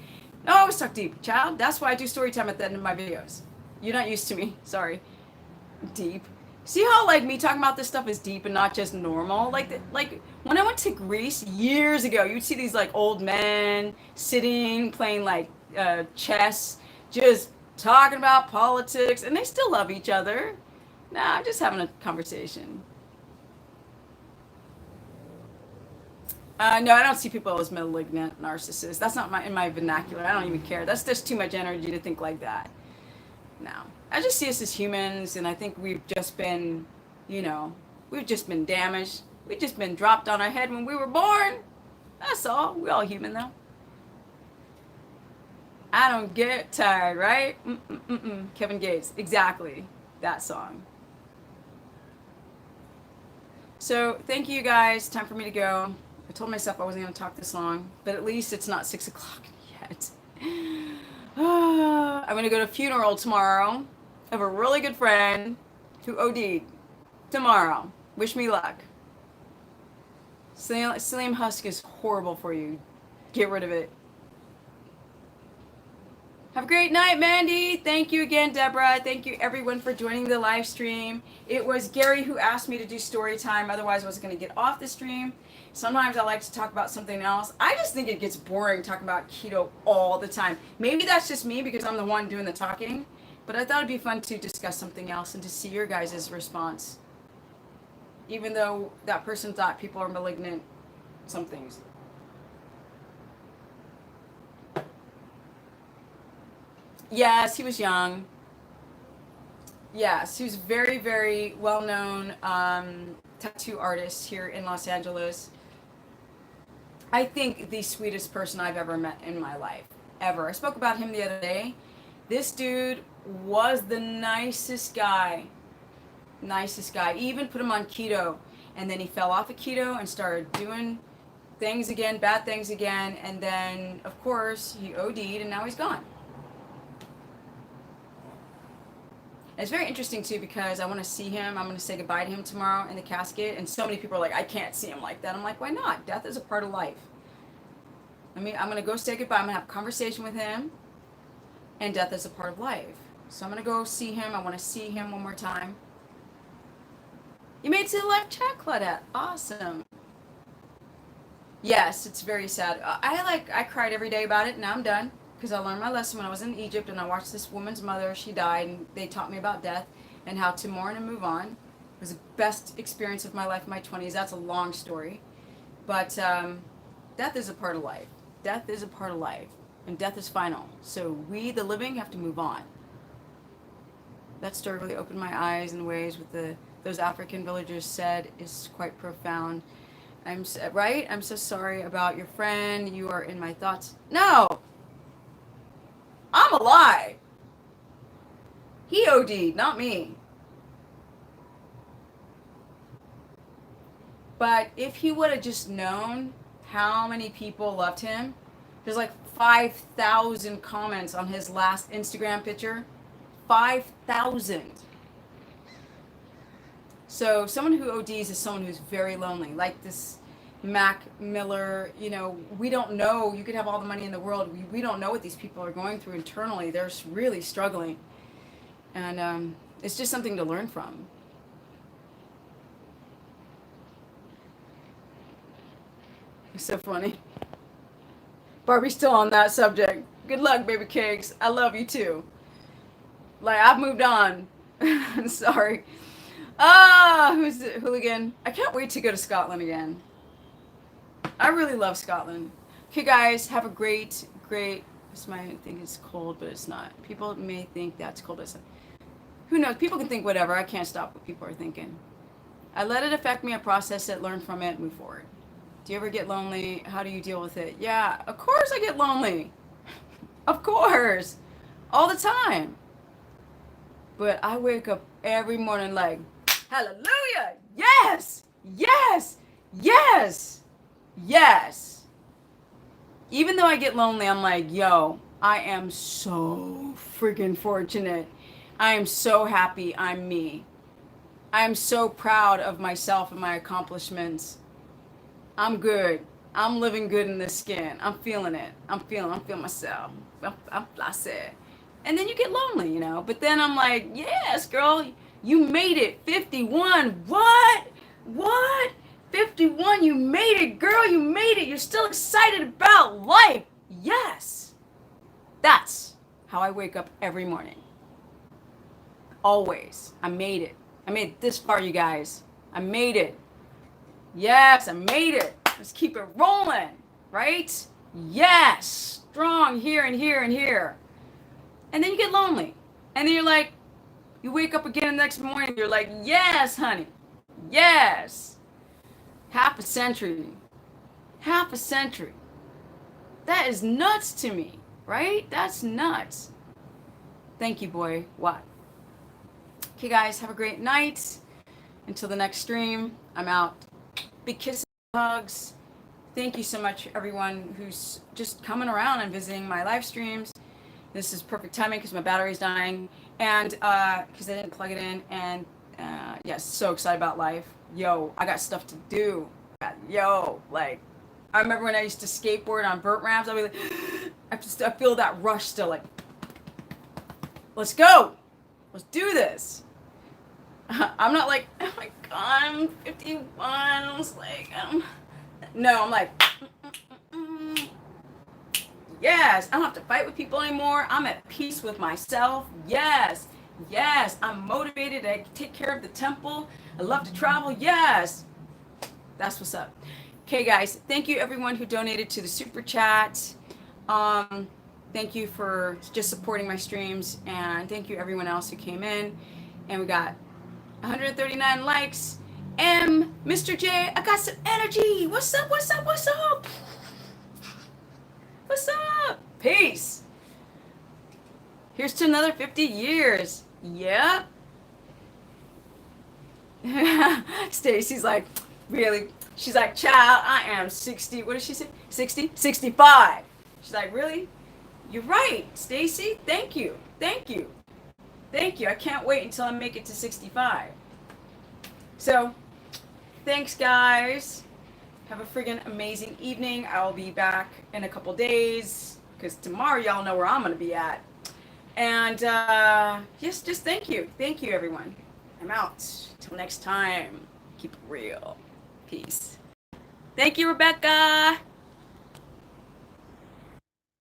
No, I always talk deep, child. That's why I do story time at the end of my videos. You're not used to me. Sorry. Deep. See how like me talking about this stuff is deep and not just normal? Like when I went to Greece years ago, you'd see these like old men sitting playing like chess, just talking about politics, and they still love each other. Nah, I'm just having a conversation. No, I don't see people as malignant narcissists. That's not in my vernacular. I don't even care. That's just too much energy to think like that. No, I just see us as humans, and I think we've just been, you know, we've just been damaged. We've just been dropped on our head when we were born. That's all. We're all human, though. I don't get tired, right? Mm-mm-mm-mm. Kevin Gates, exactly that song. So thank you guys. Time for me to go. I told myself I wasn't going to talk this long, but at least it's not 6 o'clock yet. I'm going to go to a funeral tomorrow of a really good friend who OD'd tomorrow. Wish me luck. Psyllium husk is horrible for you. Get rid of it. Have a great night, Mandy. Thank you again, Deborah. Thank you, everyone, for joining the live stream. It was Gary who asked me to do story time. Otherwise, I was going to get off the stream. Sometimes I like to talk about something else. I just think it gets boring talking about keto all the time. Maybe that's just me because I'm the one doing the talking. But I thought it'd be fun to discuss something else and to see your guys' response. Even though that person thought people are malignant, some things. Yes, he was young. Yes, he was very, very well-known tattoo artist here in Los Angeles. I think the sweetest person I've ever met in my life, ever. I spoke about him the other day. This dude was the nicest guy. Nicest guy. Even put him on keto, and then he fell off of keto and started doing things again, bad things again, and then, of course, he OD'd, and now he's gone. It's very interesting too because I want to see him. I'm going to say goodbye to him tomorrow in the casket, and so many people are like, I can't see him like that. I'm like, why not? Death is a part of life. I'm going to go say goodbye. I'm going to have a conversation with him, and death is a part of life. So I'm going to go see him. I want to see him one more time. You made it to the live chat, Claudette. Awesome. Yes, it's very sad. I cried every day about it. Now I'm done. Because I learned my lesson when I was in Egypt and I watched this woman's mother. She died, and they taught me about death and how to mourn and move on. It was the best experience of my life in my 20s. That's a long story. But death is a part of life. Death is a part of life. And death is final. So we, the living, have to move on. That story really opened my eyes in ways with those African villagers said is quite profound. I'm so sorry about your friend. You are in my thoughts. No! I'm alive. He OD'd, not me. But if he would have just known how many people loved him, there's like 5,000 comments on his last Instagram picture. 5,000. So someone who ODs is someone who's very lonely, like this Mac Miller. We don't know. You could have all the money in the world. We don't know what these people are going through internally. They're really struggling. And it's just something to learn from. It's so funny. Barbie's still on that subject. Good luck, baby cakes. I love you too. Like, I've moved on. Sorry. Who's the hooligan? I can't wait to go to Scotland again. I really love Scotland. Okay, guys, have a great. This might think it's cold, but it's not. People may think that's cold. Who knows? People can think whatever. I can't stop what people are thinking. I let it affect me. I process it, learn from it, move forward. Do you ever get lonely? How do you deal with it? Yeah, of course I get lonely. Of course. All the time. But I wake up every morning like, hallelujah! Yes! Yes! Yes! Yes. Even though I get lonely, I'm like, yo, I am so freaking fortunate. I am so happy I'm me. I am so proud of myself and my accomplishments. I'm good. I'm living good in this skin. I'm feeling it. I'm feeling myself. I'm placid. And then you get lonely, But then I'm like, yes, girl, You made it. 51. What? What? 51. You made it, girl. You made it. You're still excited about life. Yes. That's how I wake up every morning. Always. I made it. I made it this far, you guys. I made it. Yes, I made it. Let's keep it rolling, right? Yes. Strong here and here and here. And then you get lonely. And then you're like, you wake up again the next morning, you're like, yes, honey. Yes. Half a century. Half a century. That is nuts to me, right? That's nuts. Thank you, boy. What? Okay, guys, have a great night. Until the next stream, I'm out. Big kisses, hugs. Thank you so much, everyone who's just coming around and visiting my live streams. This is perfect timing because my battery's dying, and because I didn't plug it in. And yes, so excited about life. Yo, I got stuff to do. Yo, like, I remember when I used to skateboard on vert ramps. I'd be like, I feel that rush still. Like, let's go, let's do this. I'm not like, oh my god, I'm 51. I was like, no, I'm like, yes, I don't have to fight with people anymore. I'm at peace with myself. Yes, yes, I'm motivated. I take care of the temple. I love to travel. Yes, that's what's up. Okay, guys, thank you everyone who donated to the super chat. Thank you for just supporting my streams, and thank you everyone else who came in. And we got 139 likes. Mr. J, I got some energy. What's up? What's up? What's up? What's up? Peace. Here's to another 50 years. Yep. Stacy's like, really? She's like, child, I am 60. What did she say? 60? 65. She's like, really? You're right, Stacy. Thank you. Thank you. Thank you. I can't wait until I make it to 65. So, thanks, guys. Have a friggin' amazing evening. I'll be back in a couple days because tomorrow y'all know where I'm going to be at. And yes, just thank you. Thank you, everyone. I'm out. Till next time. Keep it real. Peace. Thank you, Rebecca.